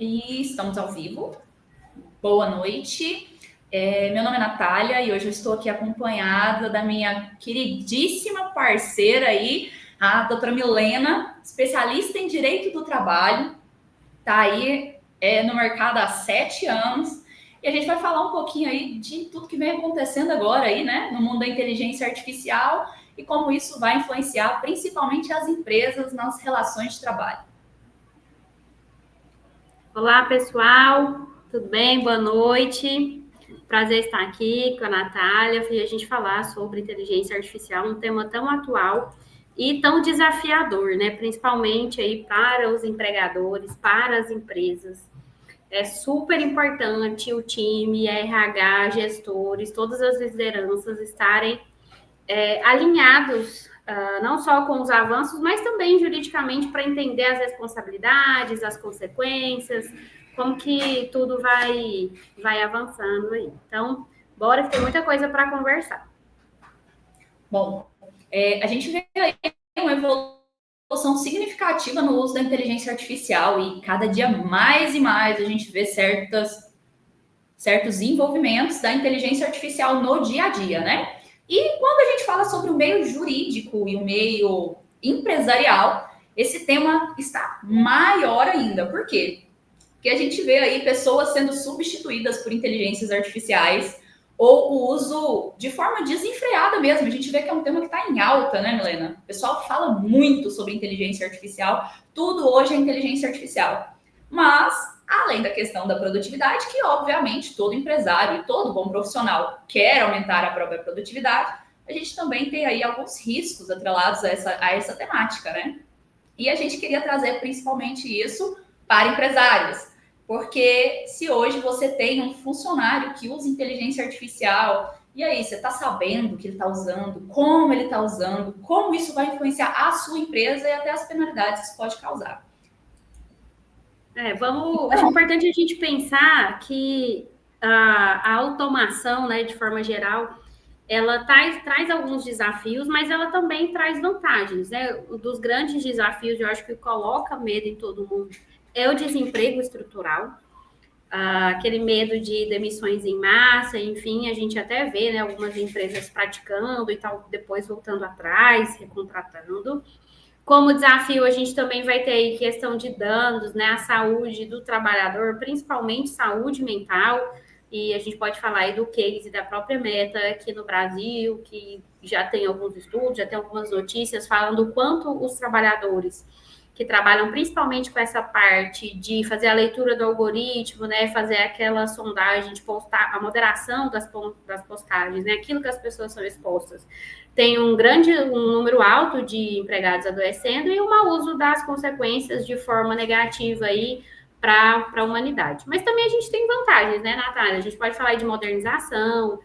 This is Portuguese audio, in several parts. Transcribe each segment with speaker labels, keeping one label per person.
Speaker 1: E estamos ao vivo. Boa noite. Meu nome é Natália e hoje eu estou aqui acompanhada da minha queridíssima parceira aí, a doutora Milena, especialista em Direito do Trabalho. Está aí no mercado há 7 anos. E a gente vai falar um pouquinho aí de tudo que vem acontecendo agora aí, né, no mundo da inteligência artificial e como isso vai influenciar principalmente as empresas nas relações de trabalho.
Speaker 2: Olá, pessoal, tudo bem? Boa noite. Prazer estar aqui com a Natália e a gente falar sobre inteligência artificial, um tema tão atual e tão desafiador, né? Principalmente aí para os empregadores, para as empresas. É super importante o time, a RH, gestores, todas as lideranças estarem alinhados, não só com os avanços, mas também juridicamente para entender as responsabilidades, as consequências, como que tudo vai avançando aí. Então, bora que tem muita coisa para conversar.
Speaker 1: Bom, a gente vê aí uma evolução significativa no uso da inteligência artificial e cada dia mais e mais a gente vê certos envolvimentos da inteligência artificial no dia a dia, né? E quando a gente fala sobre o meio jurídico e o meio empresarial, esse tema está maior ainda. Por quê? Porque a gente vê aí pessoas sendo substituídas por inteligências artificiais ou o uso de forma desenfreada mesmo. A gente vê que é um tema que está em alta, né, Milena? O pessoal fala muito sobre inteligência artificial, tudo hoje é inteligência artificial. Mas, além da questão da produtividade, que obviamente todo empresário e todo bom profissional quer aumentar a própria produtividade, a gente também tem aí alguns riscos atrelados a essa temática, né? E a gente queria trazer principalmente isso para empresários. Porque se hoje você tem um funcionário que usa inteligência artificial, e aí, você está sabendo o que ele está usando, como ele está usando, como isso vai influenciar a sua empresa e até as penalidades que isso pode causar.
Speaker 2: Acho importante a gente pensar que a automação, né, de forma geral, ela traz alguns desafios, mas ela também traz vantagens, né? Um dos grandes desafios, eu acho que coloca medo em todo mundo, é o desemprego estrutural, aquele medo de demissões em massa, enfim, a gente até vê, né, algumas empresas praticando e tal, depois voltando atrás, recontratando. Como desafio, a gente também vai ter aí questão de danos, né, à saúde do trabalhador, principalmente saúde mental, e a gente pode falar aí do case da própria Meta aqui no Brasil, que já tem alguns estudos, já tem algumas notícias falando o quanto os trabalhadores que trabalham principalmente com essa parte de fazer a leitura do algoritmo, né, fazer aquela sondagem de postar, a moderação das postagens, né, aquilo que as pessoas são expostas. Tem um número alto de empregados adoecendo e o mau uso das consequências de forma negativa aí para a humanidade. Mas também a gente tem vantagens, né, Natália? A gente pode falar de modernização,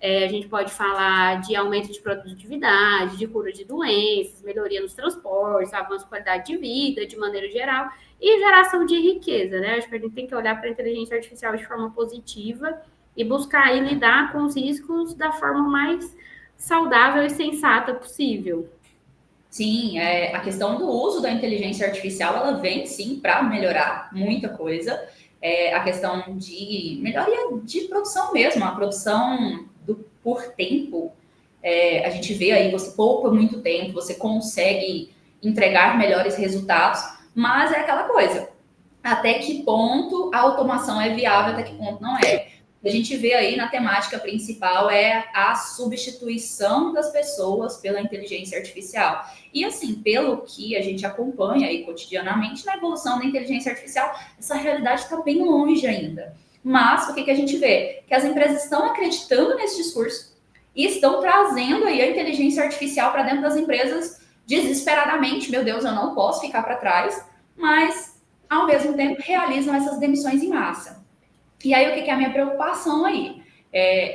Speaker 2: a gente pode falar de aumento de produtividade, de cura de doenças, melhoria nos transportes, avanço de qualidade de vida, de maneira geral, e geração de riqueza, né? Acho que a gente tem que olhar para a inteligência artificial de forma positiva e buscar aí lidar com os riscos da forma mais saudável e sensata possível.
Speaker 1: Sim, a questão do uso da inteligência artificial, ela vem sim para melhorar muita coisa. A questão de melhoria de produção mesmo, a produção por tempo. A gente vê aí, você poupa muito tempo, você consegue entregar melhores resultados, mas é aquela coisa. Até que ponto a automação é viável, até que ponto não é. A gente vê aí na temática principal é a substituição das pessoas pela inteligência artificial. E assim, pelo que a gente acompanha aí cotidianamente na evolução da inteligência artificial, essa realidade está bem longe ainda. Mas o que a gente vê? Que as empresas estão acreditando nesse discurso e estão trazendo aí a inteligência artificial para dentro das empresas desesperadamente. Meu Deus, eu não posso ficar para trás, mas ao mesmo tempo realizam essas demissões em massa. E aí, o que é a minha preocupação aí?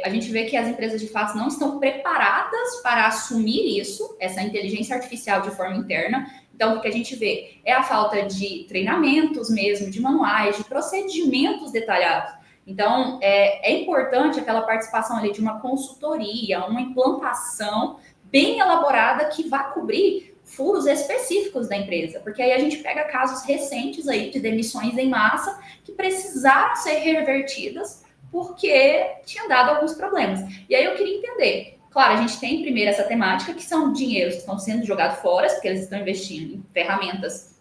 Speaker 1: A gente vê que as empresas, de fato, não estão preparadas para assumir isso, essa inteligência artificial de forma interna. Então, o que a gente vê é a falta de treinamentos mesmo, de manuais, de procedimentos detalhados. Então, é importante aquela participação ali de uma consultoria, uma implantação bem elaborada que vá cobrir furos específicos da empresa, porque aí a gente pega casos recentes aí de demissões em massa que precisaram ser revertidas porque tinha dado alguns problemas. E aí eu queria entender, claro, a gente tem primeiro essa temática, que são dinheiros que estão sendo jogados fora, porque eles estão investindo em ferramentas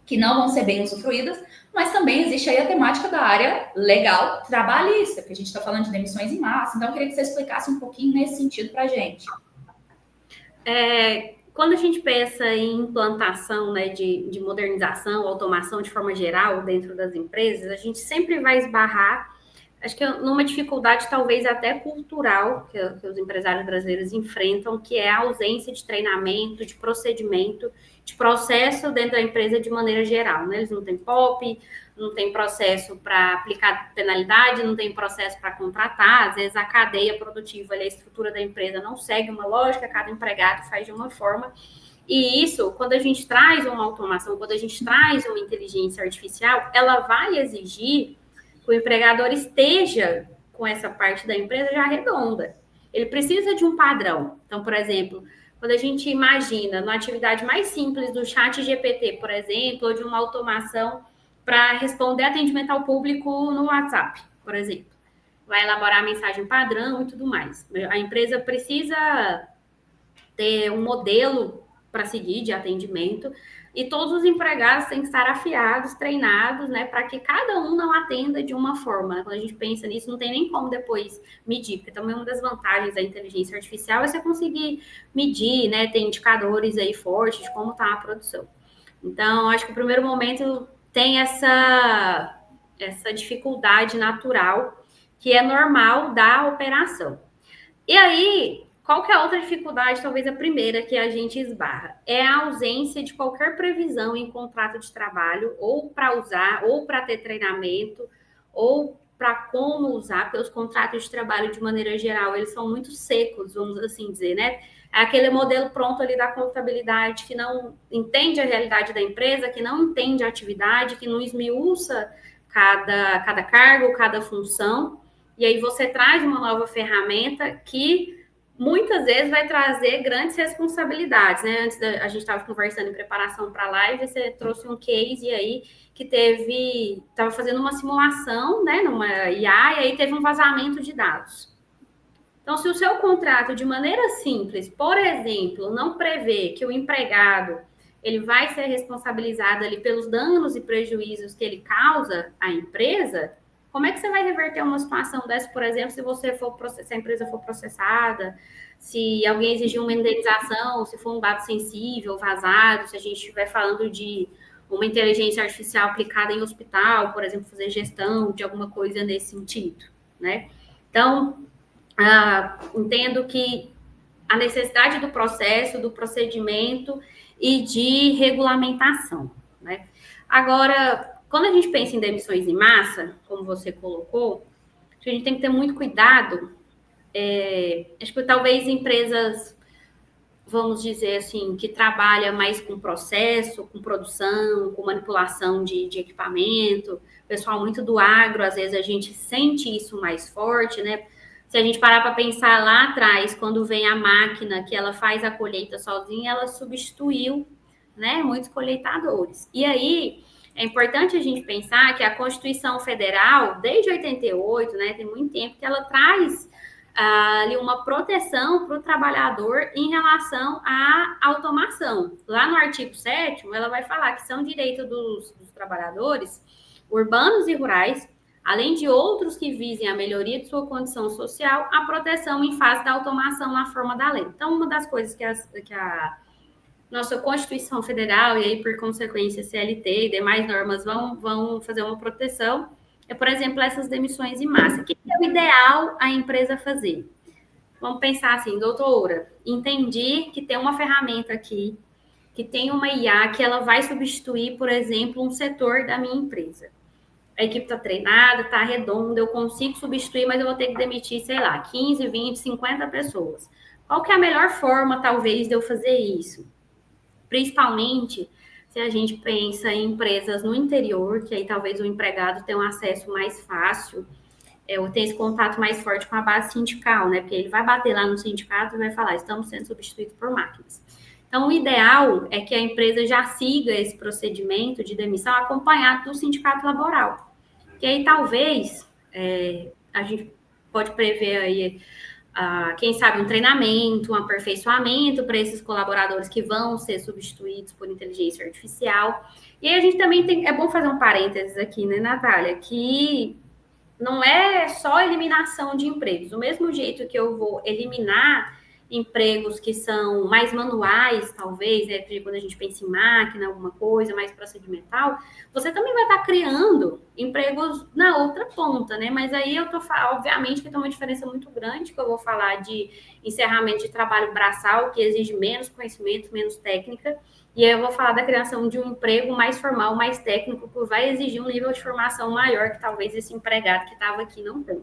Speaker 1: que não vão ser bem usufruídas, mas também existe aí a temática da área legal trabalhista, que a gente está falando de demissões em massa. Então, eu queria que você explicasse um pouquinho nesse sentido para a gente.
Speaker 2: Quando a gente pensa em implantação, né, de modernização, automação de forma geral dentro das empresas, a gente sempre vai esbarrar, acho que numa dificuldade talvez até cultural que os empresários brasileiros enfrentam, que é a ausência de treinamento, de procedimento, de processo dentro da empresa de maneira geral, né? Eles não têm POP, não tem processo para aplicar penalidade, não tem processo para contratar, às vezes a cadeia produtiva, a estrutura da empresa não segue uma lógica, cada empregado faz de uma forma. E isso, quando a gente traz uma automação, quando a gente traz uma inteligência artificial, ela vai exigir que o empregador esteja com essa parte da empresa já redonda. Ele precisa de um padrão. Então, por exemplo, quando a gente imagina na atividade mais simples do chat GPT, por exemplo, ou de uma automação para responder atendimento ao público no WhatsApp, por exemplo. Vai elaborar a mensagem padrão e tudo mais. A empresa precisa ter um modelo para seguir de atendimento e todos os empregados têm que estar afiados, treinados, né, para que cada um não atenda de uma forma. Quando a gente pensa nisso, não tem nem como depois medir, porque também uma das vantagens da inteligência artificial é você conseguir medir, né, tem indicadores aí fortes de como está a produção. Então, acho que o primeiro momento tem essa dificuldade natural que é normal da operação. E aí, qual que é a outra dificuldade, talvez a primeira que a gente esbarra? É a ausência de qualquer previsão em contrato de trabalho, ou para usar, ou para ter treinamento, ou para como usar, porque os contratos de trabalho, de maneira geral, eles são muito secos, vamos assim dizer, né? É aquele modelo pronto ali da contabilidade que não entende a realidade da empresa, que não entende a atividade, que não esmiuça cada cargo, cada função. E aí você traz uma nova ferramenta que muitas vezes vai trazer grandes responsabilidades, né? Antes a gente estava conversando em preparação para a live, você trouxe um case aí que estava fazendo uma simulação, né, numa IA, e aí teve um vazamento de dados. Então, se o seu contrato, de maneira simples, por exemplo, não prevê que o empregado ele vai ser responsabilizado ali pelos danos e prejuízos que ele causa à empresa, como é que você vai reverter uma situação dessa, por exemplo, se a empresa for processada, se alguém exigir uma indenização, se for um dado sensível, vazado, se a gente estiver falando de uma inteligência artificial aplicada em hospital, por exemplo, fazer gestão de alguma coisa nesse sentido, né? Então, entendo que a necessidade do processo, do procedimento e de regulamentação, né? Agora, quando a gente pensa em demissões em massa, como você colocou, a gente tem que ter muito cuidado. Acho que talvez empresas, vamos dizer assim, que trabalham mais com processo, com produção, com manipulação de equipamento, pessoal muito do agro, às vezes a gente sente isso mais forte, né? Se a gente parar para pensar lá atrás, quando vem a máquina que ela faz a colheita sozinha, ela substituiu, né, muitos colheitadores. E aí, é importante a gente pensar que a Constituição Federal, desde 88, né, tem muito tempo que ela traz ali uma proteção para o trabalhador em relação à automação. Lá no artigo 7º, ela vai falar que são direitos dos trabalhadores urbanos e rurais, além de outros que visem a melhoria de sua condição social, a proteção em face da automação na forma da lei. Então, uma das coisas que a nossa Constituição Federal, e aí, por consequência, CLT e demais normas vão fazer uma proteção, é, por exemplo, essas demissões em massa. O que é o ideal a empresa fazer? Vamos pensar assim, doutora, entendi que tem uma ferramenta aqui, que tem uma IA que ela vai substituir, por exemplo, um setor da minha empresa. A equipe está treinada, está redonda, eu consigo substituir, mas eu vou ter que demitir, sei lá, 15, 20, 50 pessoas. Qual que é a melhor forma, talvez, de eu fazer isso? Principalmente se a gente pensa em empresas no interior, que aí talvez o empregado tenha um acesso mais fácil, ou tenha esse contato mais forte com a base sindical, né? Porque ele vai bater lá no sindicato e vai falar, estamos sendo substituídos por máquinas. Então, o ideal é que a empresa já siga esse procedimento de demissão acompanhado do sindicato laboral. Que aí, talvez, a gente pode prever aí, quem sabe, um treinamento, um aperfeiçoamento para esses colaboradores que vão ser substituídos por inteligência artificial. E aí a gente também é bom fazer um parênteses aqui, né, Natália, que não é só eliminação de empregos. Do mesmo jeito que eu vou eliminar empregos que são mais manuais, talvez, né, quando a gente pensa em máquina, alguma coisa mais procedimental, você também vai estar criando empregos na outra ponta, né? Mas aí eu tô, obviamente, que tem uma diferença muito grande, que eu vou falar de encerramento de trabalho braçal, que exige menos conhecimento, menos técnica, e aí eu vou falar da criação de um emprego mais formal, mais técnico, que vai exigir um nível de formação maior que talvez esse empregado que estava aqui não tem.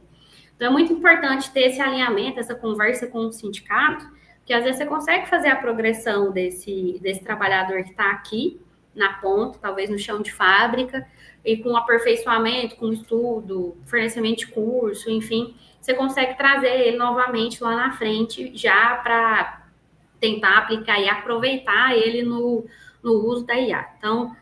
Speaker 2: Então, é muito importante ter esse alinhamento, essa conversa com o sindicato, porque às vezes você consegue fazer a progressão desse trabalhador que está aqui, na ponta, talvez no chão de fábrica, e com aperfeiçoamento, com estudo, fornecimento de curso, enfim, você consegue trazer ele novamente lá na frente, já para tentar aplicar e aproveitar ele no uso da IA. Então,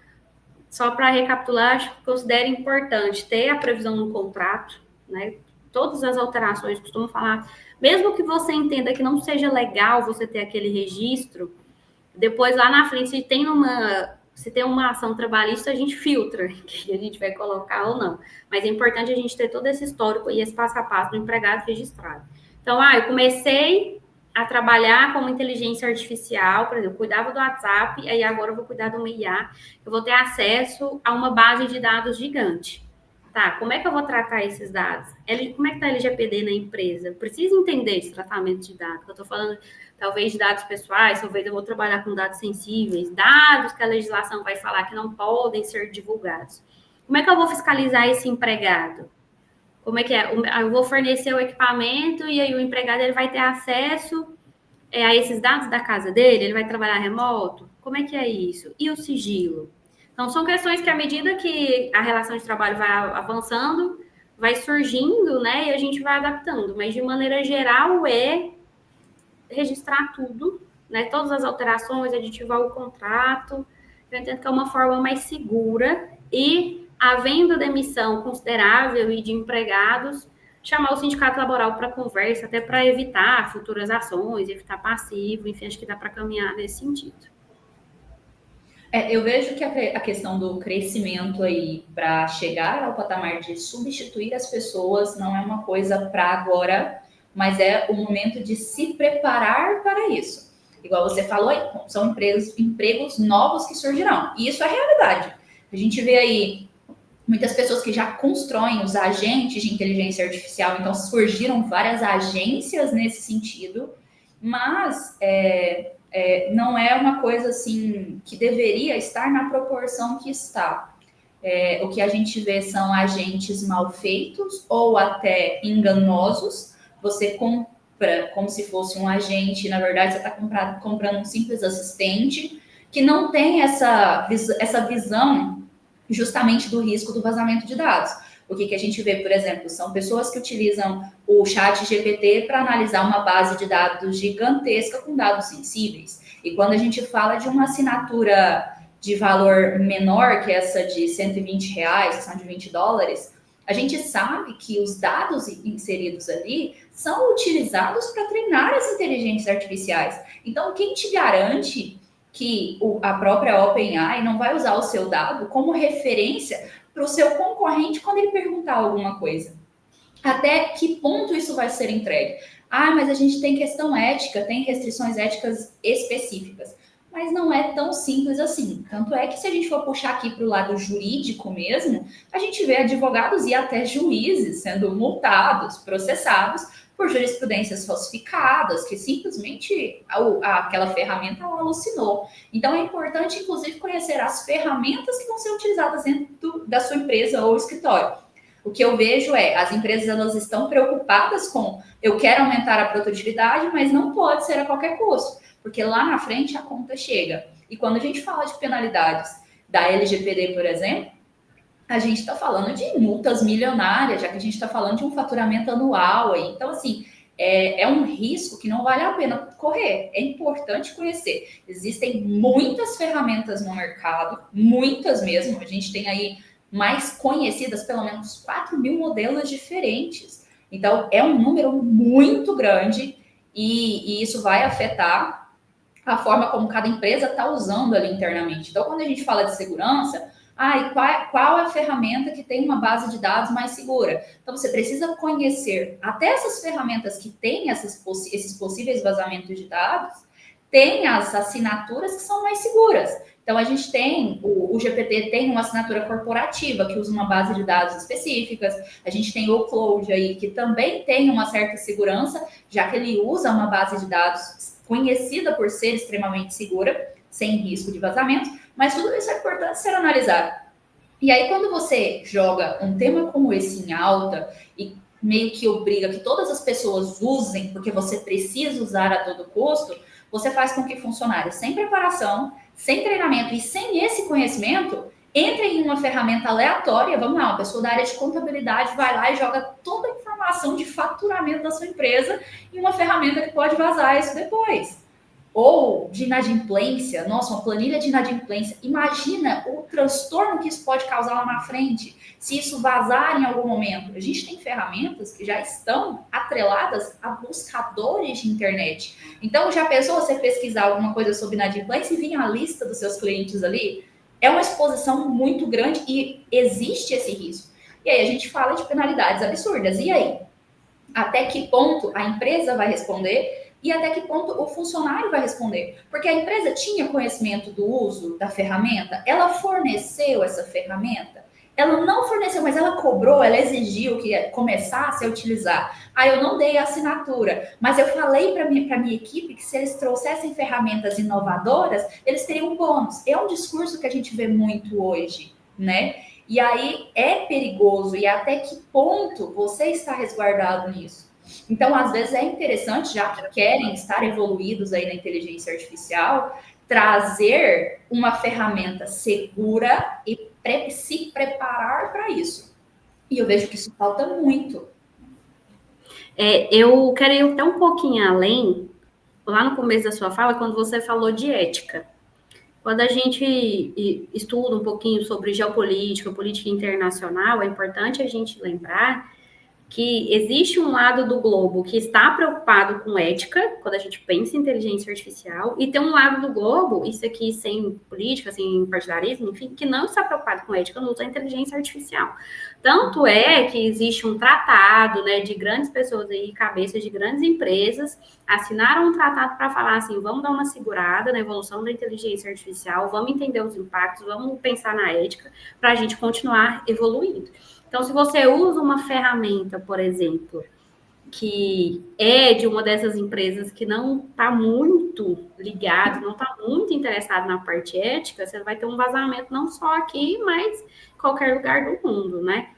Speaker 2: só para recapitular, considero importante ter a previsão no contrato, né? Todas as alterações, costumo falar, mesmo que você entenda que não seja legal você ter aquele registro, depois lá na frente, se tem uma ação trabalhista, a gente filtra que a gente vai colocar ou não. Mas é importante a gente ter todo esse histórico e esse passo a passo do empregado registrado. Então, eu comecei a trabalhar como inteligência artificial, por exemplo, eu cuidava do WhatsApp, aí agora eu vou cuidar de uma IA, eu vou ter acesso a uma base de dados gigante. Tá, como é que eu vou tratar esses dados? Como é que está a LGPD na empresa? Eu preciso entender esse tratamento de dados. Eu estou falando, talvez, de dados pessoais, talvez eu vou trabalhar com dados sensíveis, dados que a legislação vai falar que não podem ser divulgados. Como é que eu vou fiscalizar esse empregado? Como é que é? Eu vou fornecer o equipamento e aí o empregado ele vai ter acesso a esses dados da casa dele? Ele vai trabalhar remoto? Como é que é isso? E o sigilo? Então, são questões que, à medida que a relação de trabalho vai avançando, vai surgindo, né? E a gente vai adaptando. Mas, de maneira geral, é registrar tudo, né? Todas as alterações, aditivar o contrato. Eu entendo que é uma forma mais segura e, havendo demissão considerável e de empregados, chamar o sindicato laboral para conversa, até para evitar futuras ações, evitar passivo, enfim, acho que dá para caminhar nesse sentido.
Speaker 1: Eu vejo que a questão do crescimento aí para chegar ao patamar de substituir as pessoas não é uma coisa para agora, mas é o momento de se preparar para isso. Igual você falou aí, são empregos novos que surgirão. E isso é realidade. A gente vê aí muitas pessoas que já constroem os agentes de inteligência artificial, então surgiram várias agências nesse sentido, mas não é uma coisa assim que deveria estar na proporção que está. O que a gente vê são agentes mal feitos ou até enganosos. Você compra como se fosse um agente, na verdade você está comprando um simples assistente que não tem essa visão justamente do risco do vazamento de dados. O que a gente vê, por exemplo, são pessoas que utilizam o chat GPT para analisar uma base de dados gigantesca com dados sensíveis. E quando a gente fala de uma assinatura de valor menor, que é essa de R$120, questão de $20, a gente sabe que os dados inseridos ali são utilizados para treinar as inteligências artificiais. Então, quem te garante que a própria OpenAI não vai usar o seu dado como referência para o seu concorrente quando ele perguntar alguma coisa? Até que ponto isso vai ser entregue? Mas a gente tem questão ética, tem restrições éticas específicas. Mas não é tão simples assim. Tanto é que se a gente for puxar aqui para o lado jurídico mesmo, a gente vê advogados e até juízes sendo multados, processados por jurisprudências falsificadas, que simplesmente aquela ferramenta alucinou. Então, é importante, inclusive, conhecer as ferramentas que vão ser utilizadas dentro da sua empresa ou escritório. O que eu vejo as empresas elas estão preocupadas com eu quero aumentar a produtividade, mas não pode ser a qualquer custo, porque lá na frente a conta chega. E quando a gente fala de penalidades da LGPD, por exemplo, a gente está falando de multas milionárias, já que a gente está falando de um faturamento anual. Então, assim, é um risco que não vale a pena correr. É importante conhecer. Existem muitas ferramentas no mercado, muitas mesmo. A gente tem aí mais conhecidas, pelo menos 4 mil modelos diferentes. Então, é um número muito grande e isso vai afetar a forma como cada empresa está usando ali internamente. Então, quando a gente fala de segurança, qual é a ferramenta que tem uma base de dados mais segura? Então, você precisa conhecer até essas ferramentas que têm esses possíveis vazamentos de dados, tem as assinaturas que são mais seguras. Então, a gente tem, o GPT tem uma assinatura corporativa que usa uma base de dados específicas, a gente tem o Cloud aí, que também tem uma certa segurança, já que ele usa uma base de dados conhecida por ser extremamente segura, sem risco de vazamento, mas tudo isso é importante ser analisado. E aí, quando você joga um tema como esse em alta e meio que obriga que todas as pessoas usem, porque você precisa usar a todo custo, você faz com que funcionários sem preparação, sem treinamento e sem esse conhecimento entrem em uma ferramenta aleatória. Vamos lá, uma pessoa da área de contabilidade vai lá e joga toda a informação de faturamento da sua empresa em uma ferramenta que pode vazar isso depois. Ou de inadimplência, nossa, uma planilha de inadimplência. Imagina o transtorno que isso pode causar lá na frente, se isso vazar em algum momento. A gente tem ferramentas que já estão atreladas a buscadores de internet. Então, já pensou você pesquisar alguma coisa sobre inadimplência e vir a lista dos seus clientes ali? É uma exposição muito grande e existe esse risco. E aí a gente fala de penalidades absurdas. E aí? Até que ponto a empresa vai responder? E até que ponto o funcionário vai responder? Porque a empresa tinha conhecimento do uso da ferramenta, ela forneceu essa ferramenta, ela não forneceu, mas ela cobrou, ela exigiu que começasse a utilizar. Eu não dei a assinatura, mas eu falei para minha equipe que se eles trouxessem ferramentas inovadoras, eles teriam um bônus. É um discurso que a gente vê muito hoje, né? E aí é perigoso, e até que ponto você está resguardado nisso? Então, às vezes é interessante, já que querem estar evoluídos aí na inteligência artificial, trazer uma ferramenta segura e se preparar para isso. E eu vejo que isso falta muito.
Speaker 2: Eu quero ir até um pouquinho além, lá no começo da sua fala, quando você falou de ética. Quando a gente estuda um pouquinho sobre geopolítica, política internacional, é importante a gente lembrar que existe um lado do globo que está preocupado com ética, quando a gente pensa em inteligência artificial, e tem um lado do globo, isso aqui sem política, sem partidarismo, enfim, que não está preocupado com ética no uso da inteligência artificial. Tanto é que existe um tratado, né, de grandes pessoas aí, cabeças de grandes empresas, assinaram um tratado para falar assim, vamos dar uma segurada na evolução da inteligência artificial, vamos entender os impactos, vamos pensar na ética, para a gente continuar evoluindo. Então, se você usa uma ferramenta, por exemplo, que é de uma dessas empresas que não está muito ligado, não está muito interessado na parte ética, você vai ter um vazamento não só aqui, mas em qualquer lugar do mundo, né?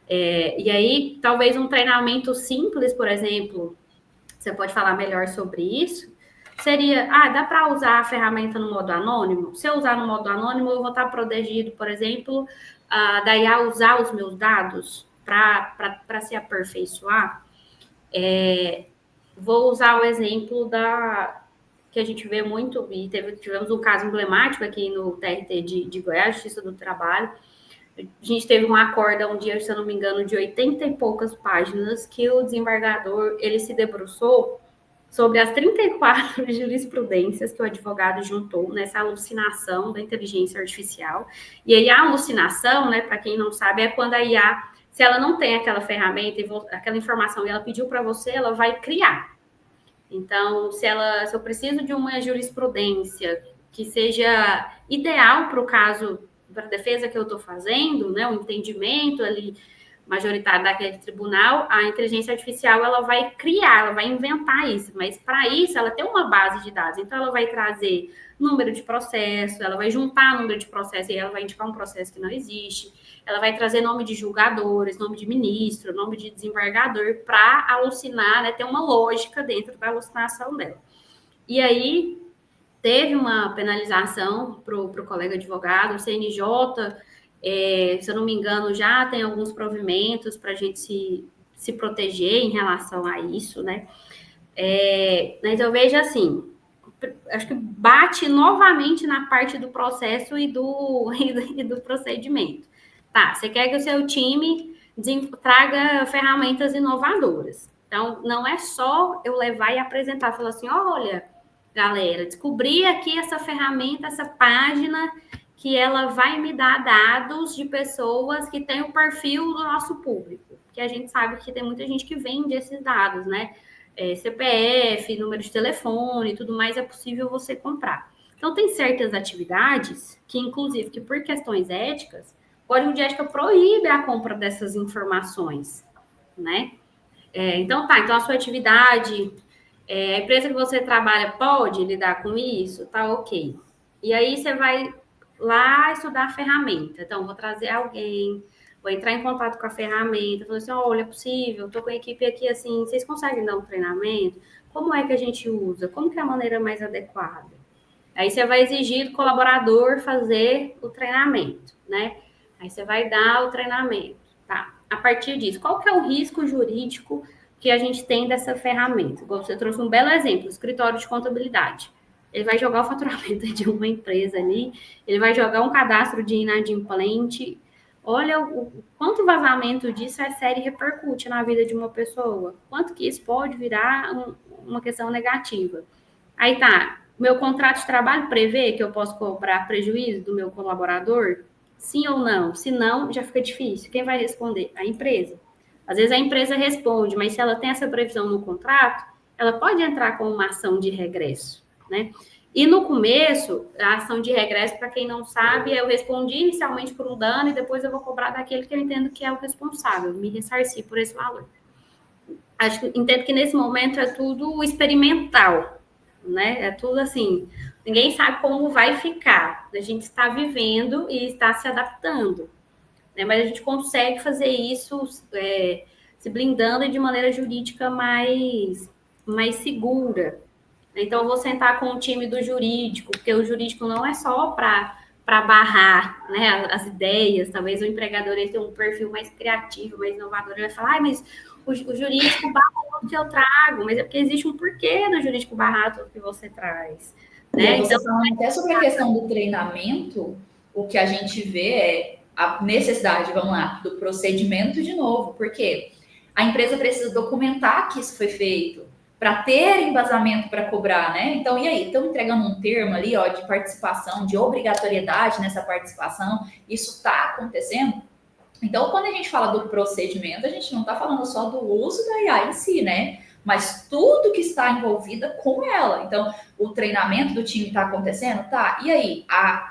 Speaker 2: E aí, talvez um treinamento simples, por exemplo, você pode falar melhor sobre isso, seria, dá para usar a ferramenta no modo anônimo? Se eu usar no modo anônimo, eu vou estar protegido, por exemplo, da IA usar os meus dados para se aperfeiçoar. Vou usar o exemplo que a gente vê muito, e tivemos um caso emblemático aqui no TRT de Goiás, Justiça do Trabalho. A gente teve um acordo um dia, se eu não me engano, de 80 e poucas páginas, que o desembargador, ele se debruçou sobre as 34 jurisprudências que o advogado juntou nessa alucinação da inteligência artificial. E aí a alucinação, né, para quem não sabe, é quando a IA, se ela não tem aquela ferramenta, aquela informação, e ela pediu para você, ela vai criar. Então, se eu preciso de uma jurisprudência que seja ideal para o caso, para a defesa que eu estou fazendo, né, o entendimento ali majoritário daquele tribunal, a inteligência artificial ela vai criar, ela vai inventar isso, mas para isso ela tem uma base de dados, então ela vai trazer número de processo, ela vai juntar número de processo e ela vai indicar um processo que não existe, ela vai trazer nome de julgadores, nome de ministro, nome de desembargador para alucinar, né, ter uma lógica dentro da alucinação dela. E aí teve uma penalização para o colega advogado, o CNJ, se eu não me engano, já tem alguns provimentos para a gente se proteger em relação a isso, né? Mas eu vejo assim, acho que bate novamente na parte do processo e do procedimento. Tá, você quer que o seu time traga ferramentas inovadoras. Então, não é só eu levar e apresentar, falar assim, olha, galera, descobri aqui essa ferramenta, essa página, que ela vai me dar dados de pessoas que têm o perfil do nosso público. Que a gente sabe que tem muita gente que vende esses dados, né? CPF, número de telefone e tudo mais, é possível você comprar. Então, tem certas atividades que, inclusive, que por questões éticas, o Código de Ética proíbe a compra dessas informações, né? Então, a sua atividade, a empresa que você trabalha pode lidar com isso? Tá, ok. E aí, você vai lá estudar a ferramenta. Então, vou trazer alguém, vou entrar em contato com a ferramenta, falar assim, olha, é possível, estou com a equipe aqui, assim, vocês conseguem dar um treinamento? Como é que a gente usa? Como que é a maneira mais adequada? Aí você vai exigir do colaborador fazer o treinamento, né? Aí você vai dar o treinamento, tá? A partir disso, qual que é o risco jurídico que a gente tem dessa ferramenta? Você trouxe um belo exemplo, escritório de contabilidade. Ele vai jogar o faturamento de uma empresa ali, ele vai jogar um cadastro de inadimplente. Olha o quanto vazamento disso é sério e repercute na vida de uma pessoa. Quanto que isso pode virar uma questão negativa. Aí meu contrato de trabalho prevê que eu posso cobrar prejuízo do meu colaborador? Sim ou não? Se não, já fica difícil. Quem vai responder? A empresa. Às vezes a empresa responde, mas se ela tem essa previsão no contrato, ela pode entrar com uma ação de regresso, né? E no começo, a ação de regresso, para quem não sabe, eu respondi inicialmente por um dano e depois eu vou cobrar daquele que eu entendo que é o responsável, me ressarcir por esse valor. Entendo que nesse momento é tudo experimental, né? É tudo assim, ninguém sabe como vai ficar. A gente está vivendo e está se adaptando, né? Mas a gente consegue fazer isso se blindando de maneira jurídica mais segura. Então, eu vou sentar com o time do jurídico, porque o jurídico não é só para barrar, né, as ideias. Talvez o empregador ele tenha um perfil mais criativo, mais inovador. Ele vai falar, mas o jurídico barra o que eu trago. Mas é porque existe um porquê do jurídico barrar tudo que você traz. Né?
Speaker 1: Você falando até sobre a questão do treinamento, o que a gente vê é a necessidade, vamos lá, do procedimento de novo, porque a empresa precisa documentar que isso foi feito, para ter embasamento para cobrar, né? Então, e aí? Estão entregando um termo ali, ó, de participação, de obrigatoriedade nessa participação, isso está acontecendo? Então, quando a gente fala do procedimento, a gente não está falando só do uso da IA em si, né? Mas tudo que está envolvida com ela. Então, o treinamento do time está acontecendo? Tá. E aí?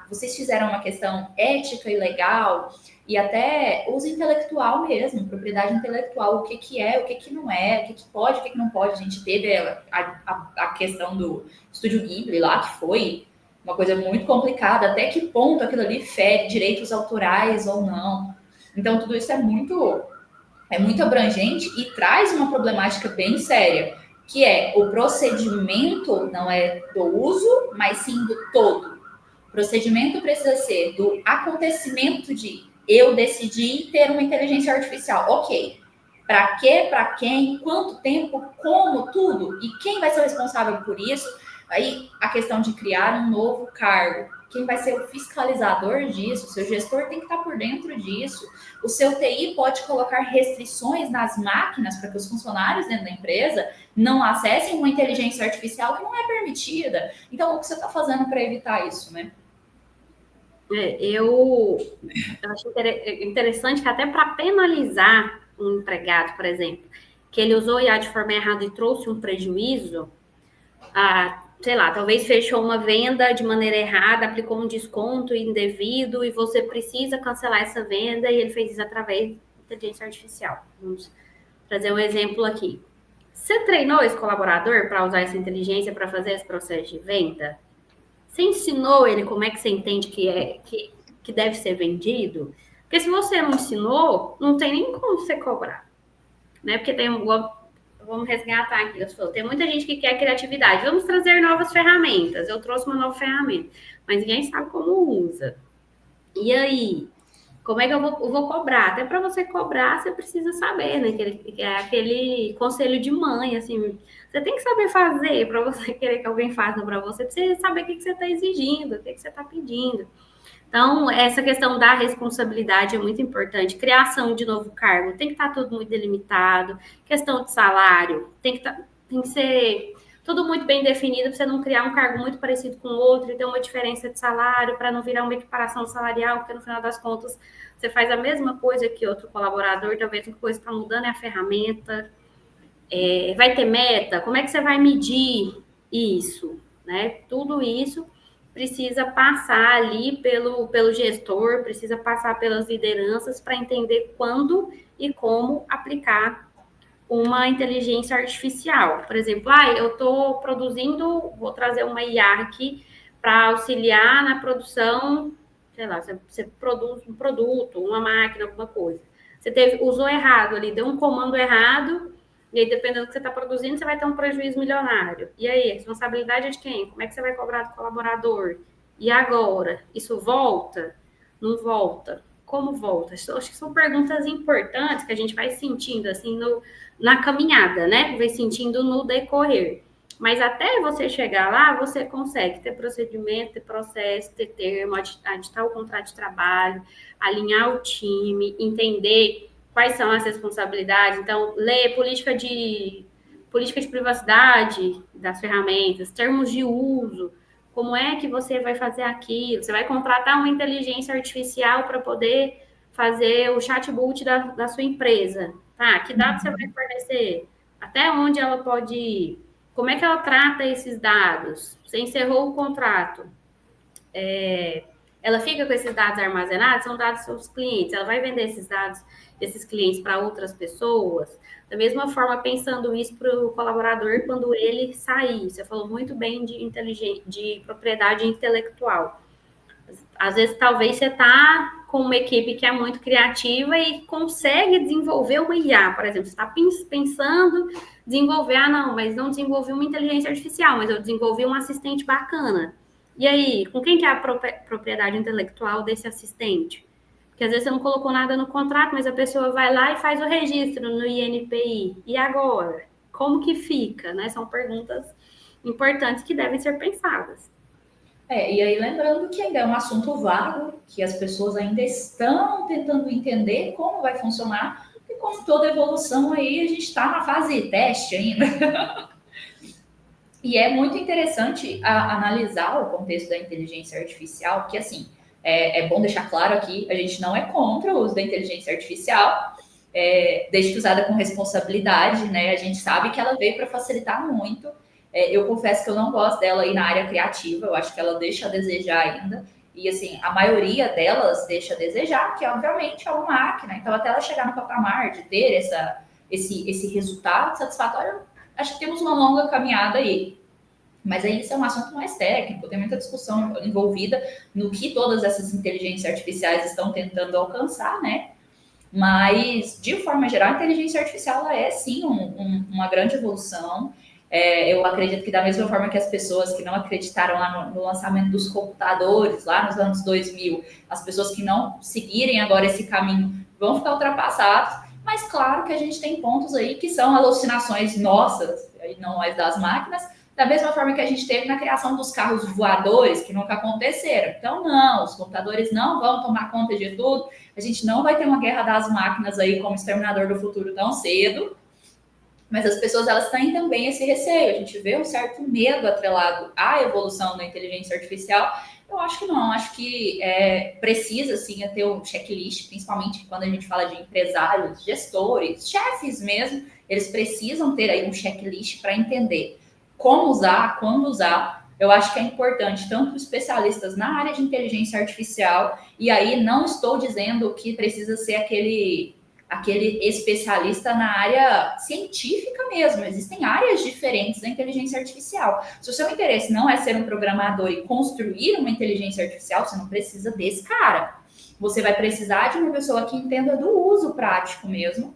Speaker 1: Vocês fizeram uma questão ética e legal e até uso intelectual mesmo, propriedade intelectual, o que é, o que não é, o que pode, o que não pode. A gente teve a questão do Estúdio Ghibli lá, que foi uma coisa muito complicada. Até que ponto aquilo ali fere direitos autorais ou não. Então, tudo isso é muito abrangente e traz uma problemática bem séria, que é o procedimento não é do uso, mas sim do todo. O procedimento precisa ser do acontecimento de eu decidi ter uma inteligência artificial. Ok. Para quê? Para quem? Quanto tempo? Como? Tudo. E quem vai ser o responsável por isso? Aí a questão de criar um novo cargo. Quem vai ser o fiscalizador disso? O seu gestor tem que estar por dentro disso. O seu TI pode colocar restrições nas máquinas para que os funcionários dentro da empresa não acessem uma inteligência artificial que não é permitida. Então, o que você está fazendo para evitar isso, né?
Speaker 2: Eu acho interessante que até para penalizar um empregado, por exemplo, que ele usou IA de forma errada e trouxe um prejuízo, sei lá, talvez fechou uma venda de maneira errada, aplicou um desconto indevido e você precisa cancelar essa venda e ele fez isso através da inteligência artificial. Vamos trazer um exemplo aqui. Você treinou esse colaborador para usar essa inteligência para fazer esse processo de venda? Você ensinou ele como é que você entende que deve ser vendido? Porque se você não ensinou, não tem nem como você cobrar. Né? Porque vamos resgatar aqui, tem muita gente que quer criatividade. Vamos trazer novas ferramentas. Eu trouxe uma nova ferramenta, mas ninguém sabe como usa. E aí? Como é que eu vou cobrar? Até para você cobrar, você precisa saber, né? Que é aquele conselho de mãe, assim. Você tem que saber fazer para você querer que alguém faça para você, pra você saber o que você está exigindo, o que você está pedindo. Então, essa questão da responsabilidade é muito importante. Criação de novo cargo, tem que estar tudo muito delimitado. Questão de salário, tem que ser tudo muito bem definido para você não criar um cargo muito parecido com o outro e ter uma diferença de salário para não virar uma equiparação salarial, porque no final das contas você faz a mesma coisa que outro colaborador, talvez a coisa está mudando é a ferramenta. Vai ter meta? Como é que você vai medir isso? Né? Tudo isso precisa passar ali pelo gestor, precisa passar pelas lideranças para entender quando e como aplicar uma inteligência artificial. Por exemplo, eu estou produzindo, vou trazer uma IA aqui para auxiliar na produção, sei lá, você produz um produto, uma máquina, alguma coisa. Você usou errado ali, deu um comando errado, e aí, dependendo do que você está produzindo, você vai ter um prejuízo milionário. E aí, a responsabilidade é de quem? Como é que você vai cobrar do colaborador? E agora? Isso volta? Não volta? Como volta? Acho que são perguntas importantes que a gente vai sentindo assim na caminhada, né? Vai sentindo no decorrer. Mas até você chegar lá, você consegue ter procedimento, ter processo, ter termo, aditar o contrato de trabalho, alinhar o time, entender quais são as responsabilidades. Então, ler política de privacidade das ferramentas, termos de uso, como é que você vai fazer aquilo? Você vai contratar uma inteligência artificial para poder fazer o chatbot da sua empresa. Tá, que dados você vai fornecer? Até onde ela pode ir? Como é que ela trata esses dados? Você encerrou o contrato. Ela fica com esses dados armazenados, são dados dos seus clientes. Ela vai vender esses dados desses clientes para outras pessoas. Da mesma forma, pensando isso para o colaborador quando ele sair. Você falou muito bem de propriedade intelectual. Às vezes, talvez você está com uma equipe que é muito criativa e consegue desenvolver uma IA, por exemplo. Você está pensando desenvolver, não, mas não desenvolvi uma inteligência artificial, mas eu desenvolvi um assistente bacana. E aí, com quem que é a propriedade intelectual desse assistente? Porque às vezes você não colocou nada no contrato, mas a pessoa vai lá e faz o registro no INPI. E agora? Como que fica? Né? São perguntas importantes que devem ser pensadas.
Speaker 1: E aí lembrando que ainda é um assunto vago, que as pessoas ainda estão tentando entender como vai funcionar, e como toda evolução aí, a gente está na fase de teste ainda. E é muito interessante analisar o contexto da inteligência artificial, que assim, é bom deixar claro aqui, a gente não é contra o uso da inteligência artificial, desde que usada com responsabilidade, né? A gente sabe que ela veio para facilitar muito. Eu confesso que eu não gosto dela aí na área criativa, eu acho que ela deixa a desejar ainda. E assim, a maioria delas deixa a desejar, que obviamente é uma máquina. Então, até ela chegar no patamar de ter esse resultado satisfatório, acho que temos uma longa caminhada aí. Mas aí isso é um assunto mais técnico, tem muita discussão envolvida no que todas essas inteligências artificiais estão tentando alcançar, né? Mas, de forma geral, a inteligência artificial ela é sim uma grande evolução. Eu acredito que da mesma forma que as pessoas que não acreditaram lá no lançamento dos computadores, lá nos anos 2000, as pessoas que não seguirem agora esse caminho vão ficar ultrapassadas. Mas claro que a gente tem pontos aí que são alucinações nossas, e não mais das máquinas, da mesma forma que a gente teve na criação dos carros voadores, que nunca aconteceram. Então, não, os computadores não vão tomar conta de tudo, a gente não vai ter uma guerra das máquinas aí como Exterminador do Futuro tão cedo, mas as pessoas elas têm também esse receio, a gente vê um certo medo atrelado à evolução da inteligência artificial. Eu acho que não, acho que precisa sim ter um checklist, principalmente quando a gente fala de empresários, gestores, chefes mesmo, eles precisam ter aí um checklist para entender como usar, quando usar. Eu acho que é importante, tanto especialistas na área de inteligência artificial, e aí não estou dizendo que precisa ser aquele especialista na área científica mesmo. Existem áreas diferentes da inteligência artificial. Se o seu interesse não é ser um programador e construir uma inteligência artificial, você não precisa desse cara. Você vai precisar de uma pessoa que entenda do uso prático mesmo.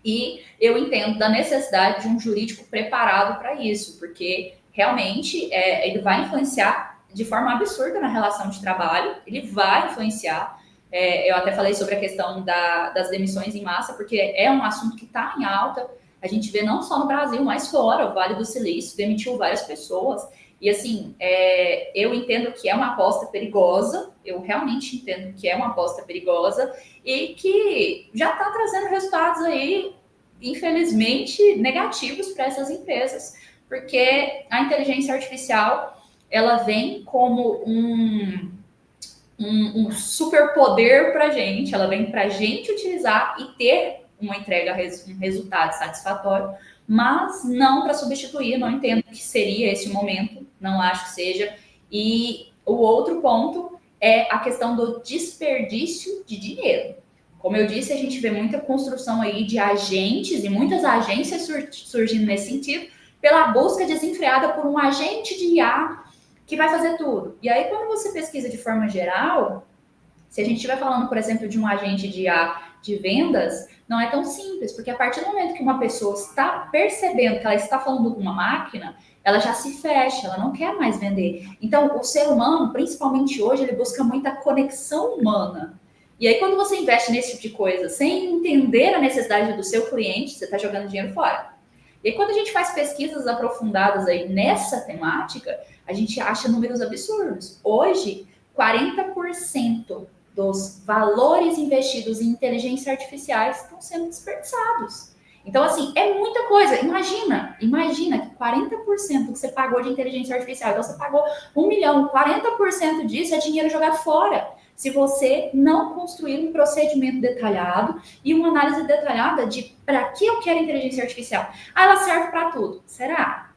Speaker 1: E eu entendo da necessidade de um jurídico preparado para isso, porque realmente ele vai influenciar de forma absurda na relação de trabalho, ele vai influenciar. Eu até falei sobre a questão das demissões em massa, porque é um assunto que está em alta. A gente vê não só no Brasil, mas fora. O Vale do Silício demitiu várias pessoas. E assim, eu entendo que é uma aposta perigosa, eu realmente entendo que é uma aposta perigosa e que já está trazendo resultados aí, infelizmente, negativos para essas empresas, porque a inteligência artificial ela vem como um superpoder para a gente, ela vem para a gente utilizar e ter uma entrega, um resultado satisfatório, mas não para substituir, não entendo que seria esse o momento, não acho que seja. E o outro ponto é a questão do desperdício de dinheiro. Como eu disse, a gente vê muita construção aí de agentes e muitas agências surgindo nesse sentido, pela busca desenfreada por um agente de IA que vai fazer tudo. E aí, quando você pesquisa de forma geral, se a gente estiver falando, por exemplo, de um agente de IA de vendas, não é tão simples, porque a partir do momento que uma pessoa está percebendo que ela está falando com uma máquina, ela já se fecha, ela não quer mais vender. Então, o ser humano, principalmente hoje, ele busca muita conexão humana. E aí, quando você investe nesse tipo de coisa, sem entender a necessidade do seu cliente, você está jogando dinheiro fora. E aí, quando a gente faz pesquisas aprofundadas aí nessa temática, a gente acha números absurdos. Hoje, 40% dos valores investidos em inteligência artificial estão sendo desperdiçados. Então, assim, é muita coisa. Imagina que 40% que você pagou de inteligência artificial, então você pagou 1 milhão, 40% disso é dinheiro jogado fora. Se você não construir um procedimento detalhado e uma análise detalhada de para que eu quero inteligência artificial. Ah, ela serve para tudo. Será?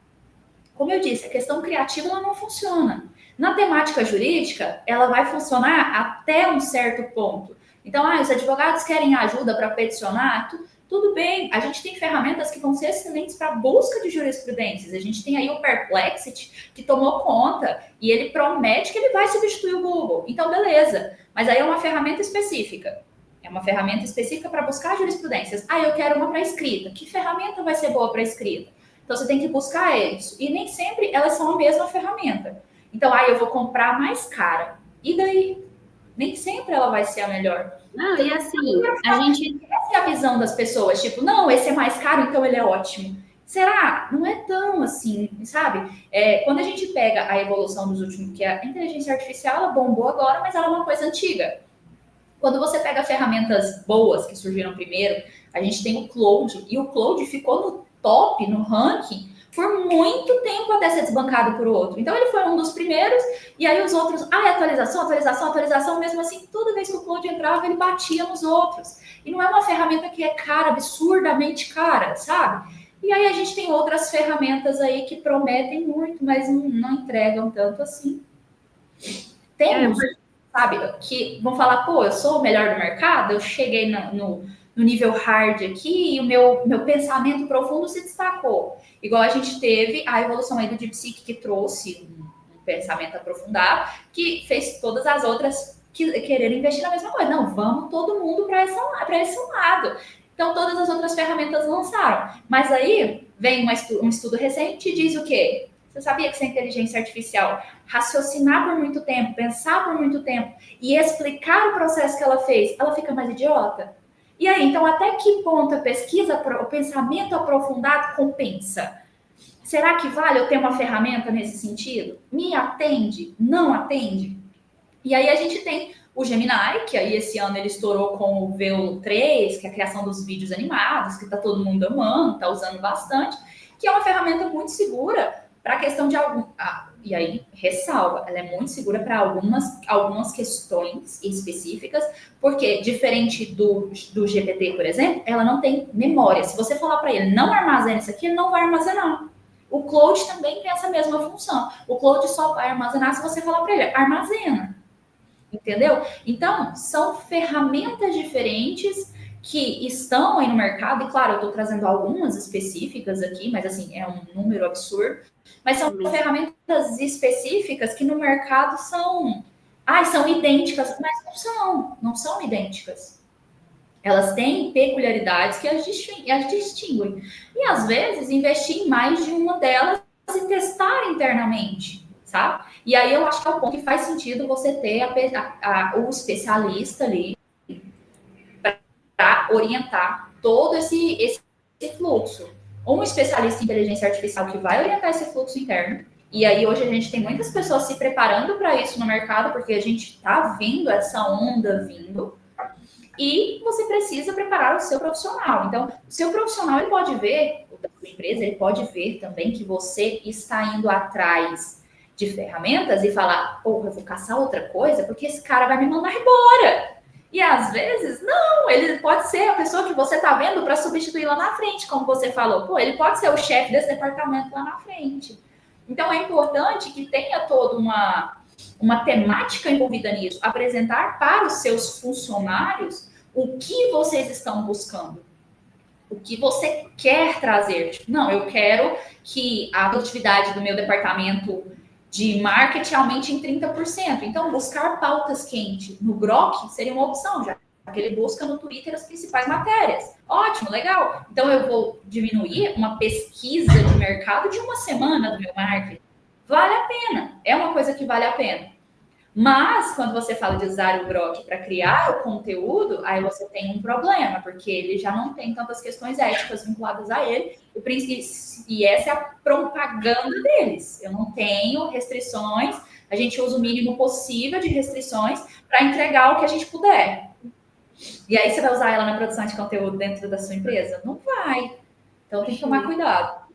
Speaker 1: Como eu disse, a questão criativa ela não funciona. Na temática jurídica, ela vai funcionar até um certo ponto. Então, os advogados querem ajuda para peticionar, tudo bem. A gente tem ferramentas que vão ser excelentes para a busca de jurisprudências. A gente tem aí o Perplexity, que tomou conta, e ele promete que ele vai substituir o Google. Então, beleza. Mas aí é uma ferramenta específica. É uma ferramenta específica para buscar jurisprudências. Eu quero uma para escrita. Que ferramenta vai ser boa para escrita? Então, você tem que buscar isso. E nem sempre elas são a mesma ferramenta. Então, eu vou comprar mais cara. E daí? Nem sempre ela vai ser a melhor.
Speaker 2: Não, e assim, a gente...
Speaker 1: Essa é a visão das pessoas. Tipo, não, esse é mais caro, então ele é ótimo. Será? Não é tão assim, sabe? Quando a gente pega a evolução dos últimos... Que a inteligência artificial, ela bombou agora, mas ela é uma coisa antiga. Quando você pega ferramentas boas que surgiram primeiro, a gente tem o Claude. E o Claude ficou no top, no ranking, por muito tempo até ser desbancado por outro. Então, ele foi um dos primeiros, e aí os outros, atualização, mesmo assim, toda vez que o Claude entrava, ele batia nos outros. E não é uma ferramenta que é cara, absurdamente cara, sabe? E aí a gente tem outras ferramentas aí que prometem muito, mas não entregam tanto assim. Temos, sabe, que vão falar, eu sou o melhor do mercado, eu cheguei no nível hard aqui e o meu pensamento profundo se destacou. Igual a gente teve a evolução aí do DeepSeek, que trouxe um pensamento aprofundado, que fez todas as outras quererem investir na mesma coisa. Não, vamos todo mundo para esse lado. Então, todas as outras ferramentas lançaram. Mas aí, vem um estudo recente e diz o quê? Você sabia que se a inteligência artificial raciocinar por muito tempo, pensar por muito tempo e explicar o processo que ela fez, ela fica mais idiota? E aí, então, até que ponto a pesquisa, o pensamento aprofundado compensa? Será que vale eu ter uma ferramenta nesse sentido? Me atende? Não atende? E aí a gente tem o Gemini, que aí esse ano ele estourou com o Veo 3, que é a criação dos vídeos animados, que está todo mundo amando, está usando bastante, que é uma ferramenta muito segura para a questão de e aí, ressalva, ela é muito segura para algumas questões específicas, porque, diferente do GPT, por exemplo, ela não tem memória. Se você falar para ele, não armazena isso aqui, ele não vai armazenar. O Claude também tem essa mesma função. O Claude só vai armazenar se você falar para ele, armazena. Entendeu? Então, são ferramentas diferentes que estão aí no mercado, e claro, eu estou trazendo algumas específicas aqui, mas assim, é um número absurdo, mas são ferramentas específicas que no mercado são idênticas, mas não são idênticas. Elas têm peculiaridades que as distinguem. E às vezes, investir em mais de uma delas e testar internamente. sabe? E aí eu acho que é o ponto que faz sentido você ter o especialista ali para orientar todo esse fluxo. Um especialista em inteligência artificial que vai orientar esse fluxo interno. E aí hoje a gente tem muitas pessoas se preparando para isso no mercado, porque a gente está vendo essa onda vindo. E você precisa preparar o seu profissional. Então, o seu profissional, ele pode ver, o da sua empresa, ele pode ver também que você está indo atrás de ferramentas e falar, porra, eu vou caçar outra coisa, porque esse cara vai me mandar embora. E às vezes, não, ele pode ser a pessoa que você está vendo para substituir lá na frente, como você falou. Pô, ele pode ser o chefe desse departamento lá na frente. Então, é importante que tenha toda uma temática envolvida nisso, apresentar para os seus funcionários o que vocês estão buscando, o que você quer trazer. Tipo, não, eu quero que a produtividade do meu departamento de marketing aumente em 30%. Então, buscar pautas quentes no Grok seria uma opção, já que ele busca no Twitter as principais matérias. Ótimo, legal. Então, eu vou diminuir uma pesquisa de mercado de uma semana do meu marketing. Vale a pena. É uma coisa que vale a pena. Mas, quando você fala de usar o Grok para criar o conteúdo, aí você tem um problema, porque ele já não tem tantas questões éticas vinculadas a ele, e essa é a propaganda deles. Eu não tenho restrições, a gente usa o mínimo possível de restrições para entregar o que a gente puder. E aí você vai usar ela na produção de conteúdo dentro da sua empresa? Não vai. Então tem que tomar cuidado.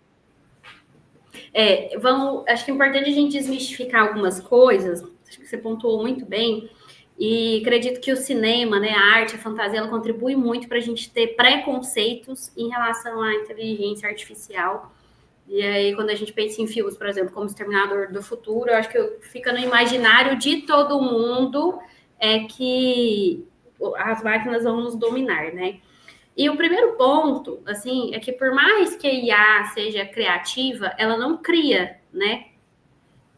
Speaker 2: Acho que é importante a gente desmistificar algumas coisas. Acho que você pontuou muito bem, e acredito que o cinema, né, a arte, a fantasia, ela contribui muito para a gente ter preconceitos em relação à inteligência artificial. E aí, quando a gente pensa em filmes, por exemplo, como Exterminador do Futuro, eu acho que fica no imaginário de todo mundo que as máquinas vão nos dominar, né? E o primeiro ponto, assim, é que por mais que a IA seja criativa, ela não cria, né?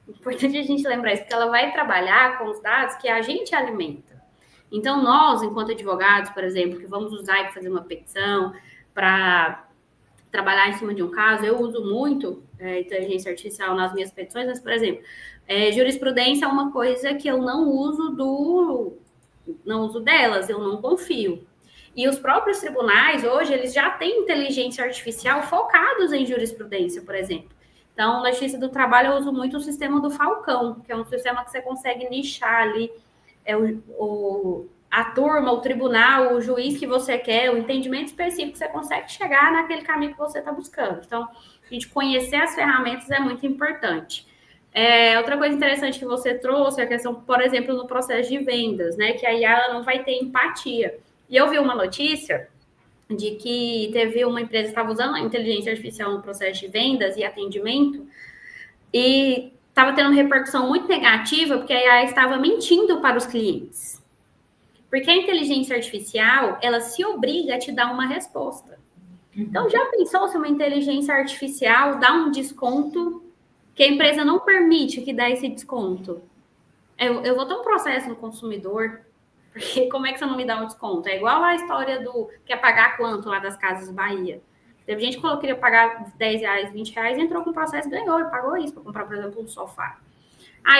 Speaker 2: Importante a gente lembrar isso, porque ela vai trabalhar com os dados que a gente alimenta. Então, nós, enquanto advogados, por exemplo, que vamos usar e fazer uma petição para trabalhar em cima de um caso, eu uso muito inteligência artificial nas minhas petições, mas, por exemplo, jurisprudência é uma coisa que eu não uso delas, eu não confio. E os próprios tribunais, hoje, eles já têm inteligência artificial focados em jurisprudência, por exemplo. Então, na Justiça do Trabalho, eu uso muito o sistema do Falcão, que é um sistema que você consegue nichar ali a turma, o tribunal, o juiz que você quer, o entendimento específico, você consegue chegar naquele caminho que você está buscando. Então, a gente conhecer as ferramentas é muito importante. Outra coisa interessante que você trouxe é a questão, por exemplo, no processo de vendas, né? Que a IA ela não vai ter empatia. E eu vi uma notícia de que teve uma empresa que estava usando a inteligência artificial no processo de vendas e atendimento e estava tendo uma repercussão muito negativa porque a IA estava mentindo para os clientes. Porque a inteligência artificial, ela se obriga a te dar uma resposta. Então, já pensou se uma inteligência artificial dá um desconto que a empresa não permite que dê esse desconto? Eu vou ter um processo no consumidor, porque como é que você não me dá um desconto? É igual a história do quer pagar quanto lá das Casas Bahia. Teve gente que falou que queria pagar R$10, R$20, entrou com o processo, ganhou e pagou isso para comprar, por exemplo, um sofá.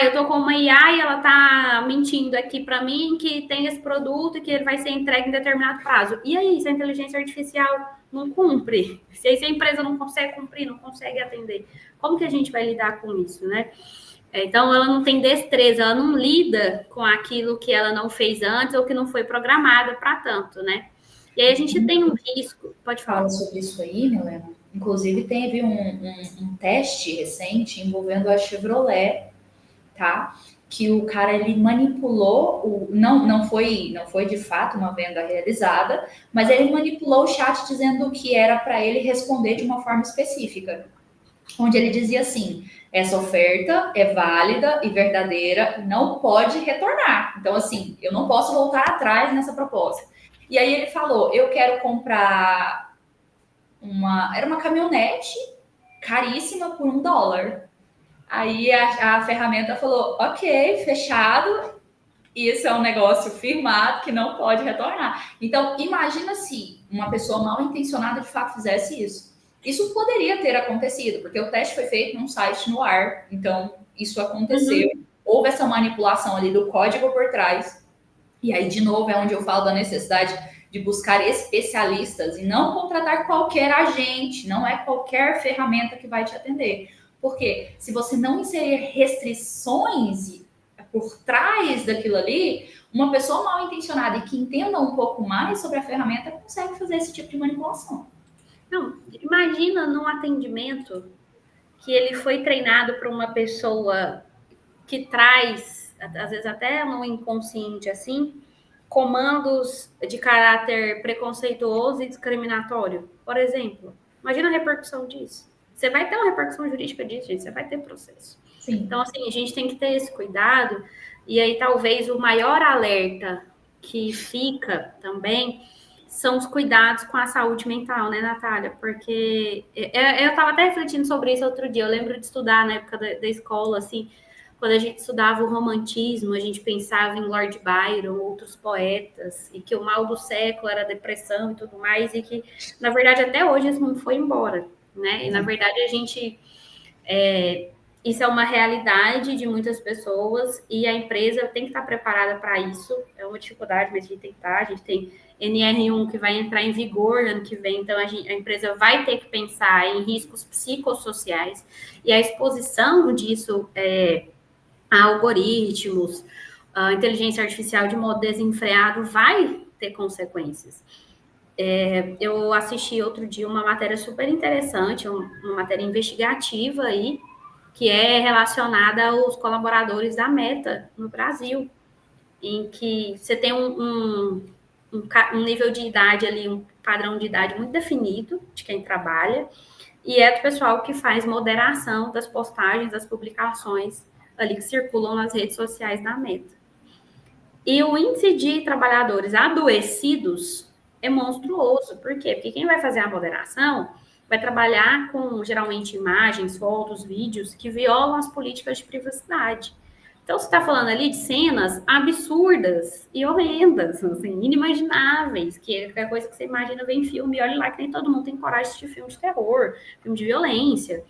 Speaker 2: Eu tô com uma IA e ela tá mentindo aqui para mim que tem esse produto e que ele vai ser entregue em determinado prazo. E aí, se a inteligência artificial não cumpre? Se a empresa não consegue cumprir, não consegue atender, como que a gente vai lidar com isso, né? Então, ela não tem destreza, ela não lida com aquilo que ela não fez antes ou que não foi programada para tanto, né? E aí a gente tem um risco. Pode falar.
Speaker 1: Fala sobre isso aí, Milena. Inclusive, teve um teste recente envolvendo a Chevrolet, tá? Que o cara, ele manipulou, não foi de fato uma venda realizada, mas ele manipulou o chat dizendo que era para ele responder de uma forma específica. Onde ele dizia assim, essa oferta é válida e verdadeira, não pode retornar. Então, assim, eu não posso voltar atrás nessa proposta. E aí ele falou, eu quero comprar era uma caminhonete caríssima por $1. Aí a ferramenta falou, ok, fechado, isso é um negócio firmado que não pode retornar. Então, imagina se uma pessoa mal intencionada de fato fizesse isso. Isso poderia ter acontecido, porque o teste foi feito num site no ar, então isso aconteceu. Houve essa manipulação ali do código por trás. E aí, de novo, é onde eu falo da necessidade de buscar especialistas e não contratar qualquer agente, não é qualquer ferramenta que vai te atender. Porque se você não inserir restrições por trás daquilo ali, uma pessoa mal intencionada e que entenda um pouco mais sobre a ferramenta consegue fazer esse tipo de manipulação.
Speaker 2: Não, imagina num atendimento que ele foi treinado por uma pessoa que traz, às vezes até no inconsciente assim, comandos de caráter preconceituoso e discriminatório. Por exemplo, imagina a repercussão disso. Você vai ter uma repercussão jurídica disso, gente, você vai ter processo.
Speaker 1: Sim.
Speaker 2: Então, assim, a gente tem que ter esse cuidado, e aí talvez o maior alerta que fica também são os cuidados com a saúde mental, né, Natália? Porque eu estava até refletindo sobre isso outro dia, eu lembro de estudar na época da escola, assim, quando a gente estudava o romantismo, a gente pensava em Lord Byron, outros poetas, e que o mal do século era a depressão e tudo mais, e que, na verdade, até hoje isso não foi embora, né? E, na verdade, a gente... isso é uma realidade de muitas pessoas e a empresa tem que estar preparada para isso. É uma dificuldade, mas a gente tem que estar. A gente tem NR1 que vai entrar em vigor ano que vem, então a empresa vai ter que pensar em riscos psicossociais e a exposição disso a algoritmos, a inteligência artificial de modo desenfreado vai ter consequências. Eu assisti outro dia uma matéria super interessante, uma matéria investigativa aí, que é relacionada aos colaboradores da Meta no Brasil, em que você tem um nível de idade ali, um padrão de idade muito definido de quem trabalha, e é do pessoal que faz moderação das postagens, das publicações ali que circulam nas redes sociais da Meta. E o índice de trabalhadores adoecidos é monstruoso. Por quê? Porque quem vai fazer a moderação vai trabalhar com, geralmente, imagens, fotos, vídeos que violam as políticas de privacidade. Então, você está falando ali de cenas absurdas e horrendas, assim, inimagináveis, que é a coisa que você imagina ver em filme, e olha lá que nem todo mundo tem coragem de assistir filme de terror, filme de violência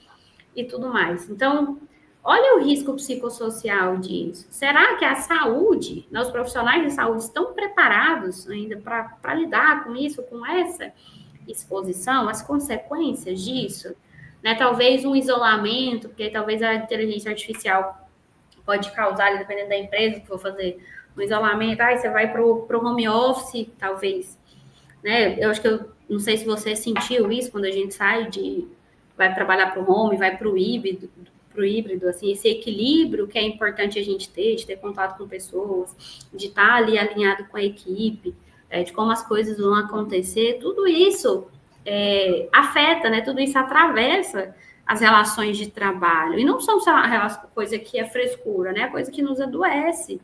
Speaker 2: e tudo mais. Então, olha o risco psicossocial disso. Será que a saúde, os profissionais de saúde estão preparados ainda para lidar com isso, com essa exposição, as consequências disso? Né? Talvez um isolamento, porque talvez a inteligência artificial pode causar, dependendo da empresa que for fazer um isolamento, você vai para o home office, talvez. Né? Eu acho que eu não sei se você sentiu isso quando a gente vai trabalhar para o home, vai para o híbrido, assim, esse equilíbrio que é importante a gente ter, de ter contato com pessoas, de estar ali alinhado com a equipe, de como as coisas vão acontecer, tudo isso afeta, né? Tudo isso atravessa as relações de trabalho. E não são só coisa que é frescura, né? Coisa que nos adoece.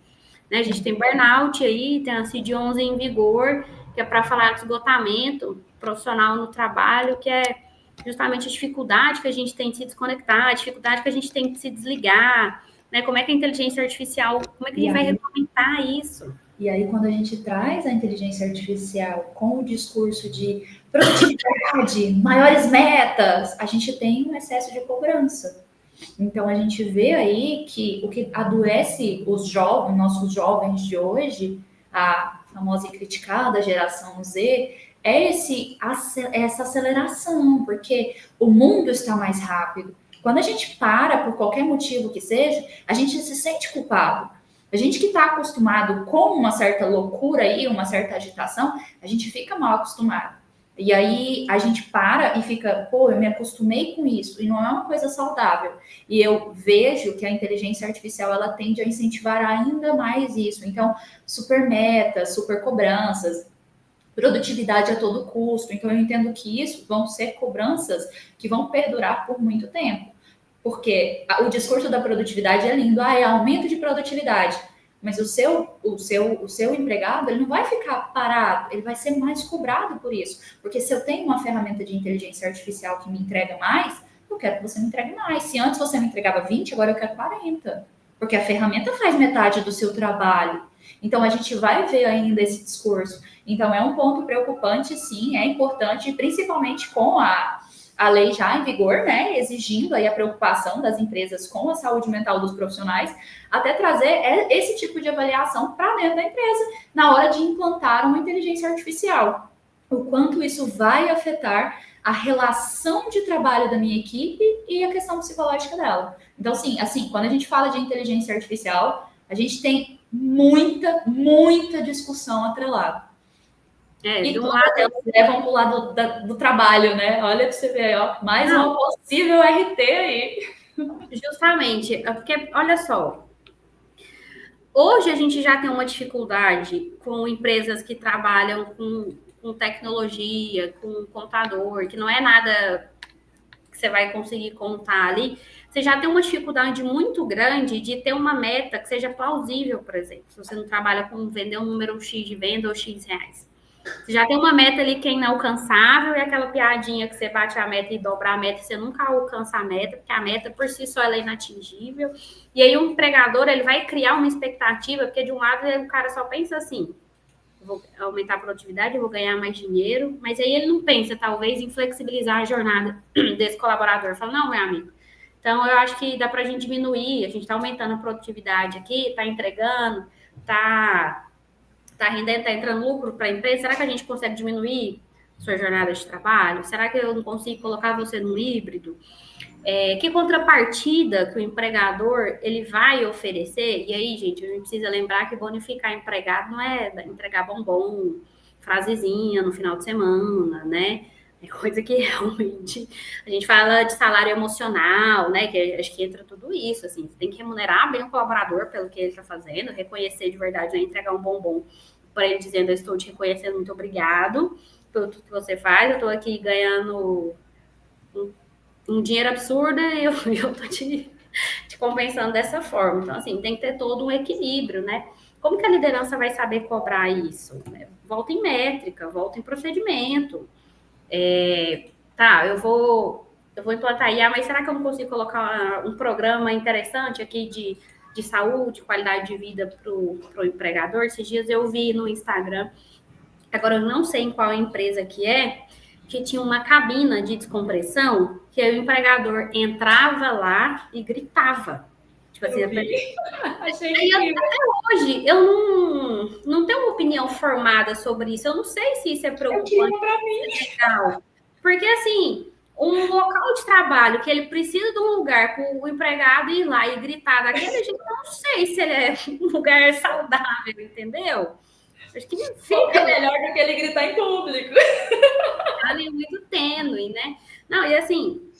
Speaker 2: Né? A gente tem burnout aí, tem a CID-11 em vigor, que é para falar de esgotamento profissional no trabalho, que é justamente a dificuldade que a gente tem de se desconectar, a dificuldade que a gente tem de se desligar, né? Como é que a inteligência artificial, como é que a gente vai regulamentar isso?
Speaker 1: E aí, quando a gente traz a inteligência artificial com o discurso de produtividade, maiores metas, a gente tem um excesso de cobrança. Então, a gente vê aí que o que adoece os nossos jovens de hoje, a famosa e criticada geração Z, é essa aceleração, porque o mundo está mais rápido. Quando a gente para, por qualquer motivo que seja, a gente se sente culpado. A gente que está acostumado com uma certa loucura aí, uma certa agitação, a gente fica mal acostumado. E aí a gente para e fica, eu me acostumei com isso, e não é uma coisa saudável. E eu vejo que a inteligência artificial, ela tende a incentivar ainda mais isso. Então, super metas, super cobranças, produtividade a todo custo. Então, eu entendo que isso vão ser cobranças que vão perdurar por muito tempo. Porque o discurso da produtividade é lindo, é aumento de produtividade. Mas o seu empregado, ele não vai ficar parado, ele vai ser mais cobrado por isso. Porque se eu tenho uma ferramenta de inteligência artificial que me entrega mais, eu quero que você me entregue mais. Se antes você me entregava 20, agora eu quero 40. Porque a ferramenta faz metade do seu trabalho. Então, a gente vai ver ainda esse discurso. Então, é um ponto preocupante, sim, é importante, principalmente com a a lei já em vigor, né, exigindo aí a preocupação das empresas com a saúde mental dos profissionais, até trazer esse tipo de avaliação para dentro da empresa na hora de implantar uma inteligência artificial. O quanto isso vai afetar a relação de trabalho da minha equipe e a questão psicológica dela. Então, sim, assim, quando a gente fala de inteligência artificial, a gente tem muita discussão atrelada. E
Speaker 2: de um
Speaker 1: lado eles levam para o lado do trabalho, né? Olha para você ver, ó, mais uma possível RT aí.
Speaker 2: Justamente, porque, olha só, hoje a gente já tem uma dificuldade com empresas que trabalham com tecnologia, com computador, que não é nada que você vai conseguir contar ali. Você já tem uma dificuldade muito grande de ter uma meta que seja plausível, por exemplo. Se você não trabalha com vender um número X de venda ou X reais. Você já tem uma meta ali que é inalcançável e aquela piadinha que você bate a meta e dobra a meta, você nunca alcança a meta, porque a meta por si só ela é inatingível. E aí o empregador ele vai criar uma expectativa, porque de um lado o cara só pensa assim, vou aumentar a produtividade, eu vou ganhar mais dinheiro, mas aí ele não pensa, talvez, em flexibilizar a jornada desse colaborador. Fala, não, meu amigo, então eu acho que dá para a gente diminuir, a gente está aumentando a produtividade aqui, está entregando, está rendendo, está entrando lucro para a empresa, será que a gente consegue diminuir sua jornada de trabalho? Será que eu não consigo colocar você num híbrido? Que contrapartida que o empregador ele vai oferecer? E aí, gente, a gente precisa lembrar que bonificar empregado não é entregar bombom, frasezinha no final de semana, né? É coisa que realmente a gente fala de salário emocional, né? Que acho que entra tudo isso, assim, você tem que remunerar bem o colaborador pelo que ele está fazendo, reconhecer de verdade, não é entregar um bombom para ele dizendo eu estou te reconhecendo, muito obrigado pelo tudo que você faz, eu estou aqui ganhando um dinheiro absurdo e eu tô te compensando dessa forma. Então, assim, tem que ter todo um equilíbrio, né? Como que a liderança vai saber cobrar isso? Volta em métrica, volta em procedimento. Eu vou implantar IA, mas será que eu não consigo colocar um programa interessante aqui de saúde, qualidade de vida para o empregador? Esses dias eu vi no Instagram, agora eu não sei em qual empresa que tinha uma cabina de descompressão que o empregador entrava lá e gritava. Tipo assim,
Speaker 1: Achei
Speaker 2: incrível. Até hoje, eu não tenho uma opinião formada sobre isso. Eu não sei se isso é preocupante
Speaker 1: para mim.
Speaker 2: Legal. Porque, assim, um local de trabalho que ele precisa de um lugar para o empregado ir lá e gritar daquele jeito, eu não sei se ele é um lugar saudável, entendeu? Acho que
Speaker 1: fica melhor do que ele gritar em público.
Speaker 2: Ali é muito tênue, né? Não, e assim,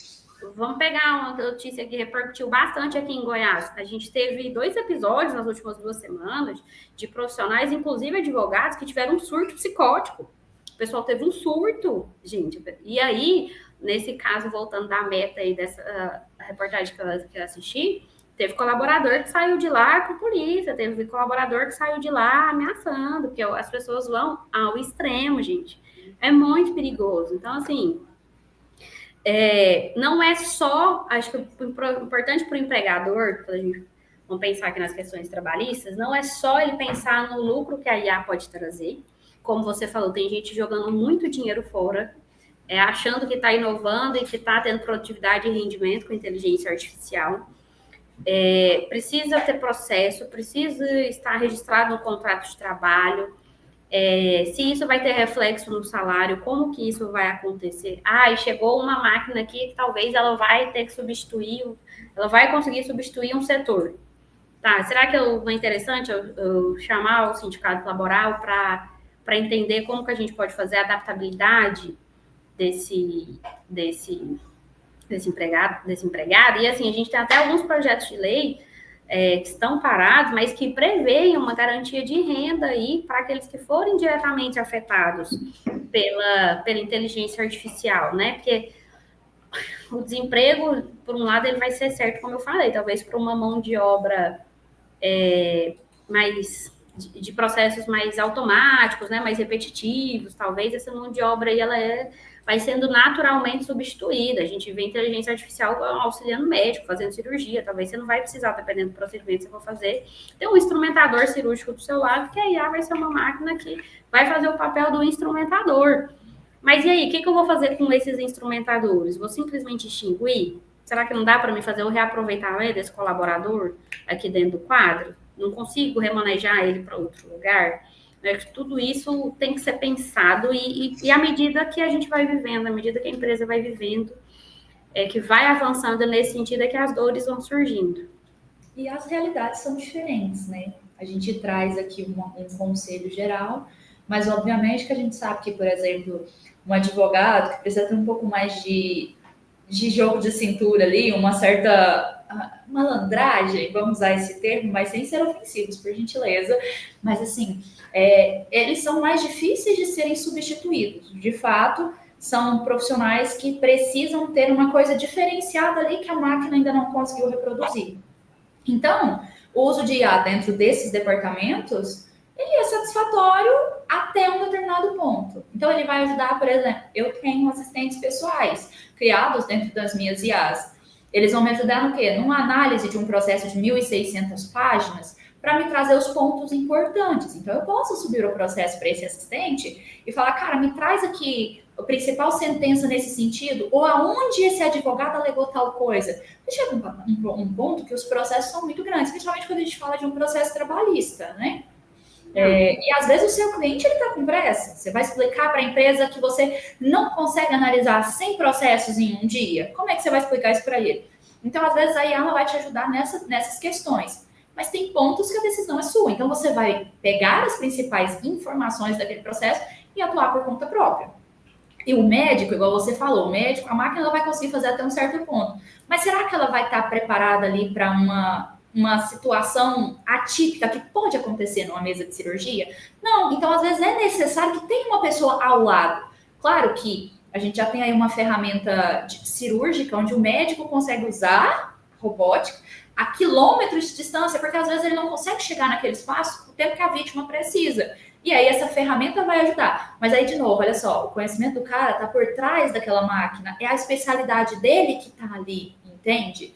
Speaker 2: vamos pegar uma notícia que repercutiu bastante aqui em Goiás. A gente teve 2 episódios nas últimas 2 semanas de profissionais, inclusive advogados, que tiveram um surto psicótico. O pessoal teve um surto, gente. E aí, nesse caso, voltando da meta aí dessa reportagem que eu assisti, teve colaborador que saiu de lá com polícia, teve colaborador que saiu de lá ameaçando, porque as pessoas vão ao extremo, gente. É muito perigoso. Então, assim, não é só, acho que o importante para o empregador, vamos pensar aqui nas questões trabalhistas, não é só ele pensar no lucro que a IA pode trazer. Como você falou, tem gente jogando muito dinheiro fora, achando que está inovando e que está tendo produtividade e rendimento com inteligência artificial. Precisa ter processo, precisa estar registrado no contrato de trabalho, se isso vai ter reflexo no salário, como que isso vai acontecer? Chegou uma máquina aqui que talvez ela vai ter que substituir, ela vai conseguir substituir um setor. Tá, será que não é interessante eu chamar o sindicato laboral para entender como que a gente pode fazer a adaptabilidade desse empregado? E assim, a gente tem até alguns projetos de lei que estão parados, mas que prevêem uma garantia de renda aí para aqueles que forem diretamente afetados pela inteligência artificial, né? Porque o desemprego, por um lado, ele vai ser certo, como eu falei, talvez para uma mão de obra mais de processos mais automáticos, né? Mais repetitivos, talvez essa mão de obra aí vai sendo naturalmente substituída. A gente vê inteligência artificial auxiliando médico, fazendo cirurgia. Talvez você não vai precisar, dependendo do procedimento que você for fazer, ter um instrumentador cirúrgico do seu lado, que a IA vai ser uma máquina que vai fazer o papel do instrumentador. Mas e aí, o que eu vou fazer com esses instrumentadores? Vou simplesmente extinguir? Será que não dá para mim fazer o reaproveitamento desse colaborador aqui dentro do quadro? Não consigo remanejar ele para outro lugar? Tudo isso tem que ser pensado e à medida que a gente vai vivendo, à medida que a empresa vai vivendo, que vai avançando nesse sentido, é que as dores vão surgindo.
Speaker 1: E as realidades são diferentes, né? A gente traz aqui um conselho geral, mas obviamente que a gente sabe que, por exemplo, um advogado que precisa ter um pouco mais de jogo de cintura ali, uma certa malandragem, vamos usar esse termo, mas sem ser ofensivos, por gentileza. Mas assim, eles são mais difíceis de serem substituídos. De fato, são profissionais que precisam ter uma coisa diferenciada ali que a máquina ainda não conseguiu reproduzir. Então, o uso de IA dentro desses departamentos, ele é satisfatório até um determinado ponto. Então, ele vai ajudar, por exemplo, eu tenho assistentes pessoais criados dentro das minhas IAs. Eles vão me ajudar no quê? Numa análise de um processo de 1.600 páginas para me trazer os pontos importantes. Então, eu posso subir o processo para esse assistente e falar, cara, me traz aqui a principal sentença nesse sentido, ou aonde esse advogado alegou tal coisa. Chega um ponto que os processos são muito grandes, principalmente quando a gente fala de um processo trabalhista, né? E às vezes o seu cliente está com pressa. Você vai explicar para a empresa que você não consegue analisar 100 processos em um dia. Como é que você vai explicar isso para ele? Então, às vezes, a IA vai te ajudar nessas questões. Mas tem pontos que a decisão é sua. Então, você vai pegar as principais informações daquele processo e atuar por conta própria. E o médico, igual você falou, o médico, a máquina ela vai conseguir fazer até um certo ponto. Mas será que ela vai estar preparada ali para uma situação atípica que pode acontecer numa mesa de cirurgia? Não, então às vezes é necessário que tenha uma pessoa ao lado. Claro que a gente já tem aí uma ferramenta cirúrgica onde o médico consegue usar robótica a quilômetros de distância, porque às vezes ele não consegue chegar naquele espaço o tempo que a vítima precisa. E aí essa ferramenta vai ajudar. Mas aí, de novo, olha só, o conhecimento do cara está por trás daquela máquina, é a especialidade dele que está ali, entende?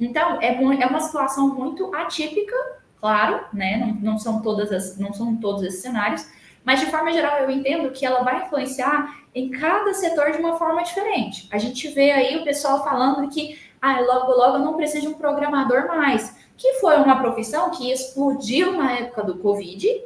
Speaker 1: Então, é uma situação muito atípica, claro, né? Não são todos esses cenários, mas de forma geral eu entendo que ela vai influenciar em cada setor de uma forma diferente. A gente vê aí o pessoal falando que logo eu não preciso de um programador mais, que foi uma profissão que explodiu na época do Covid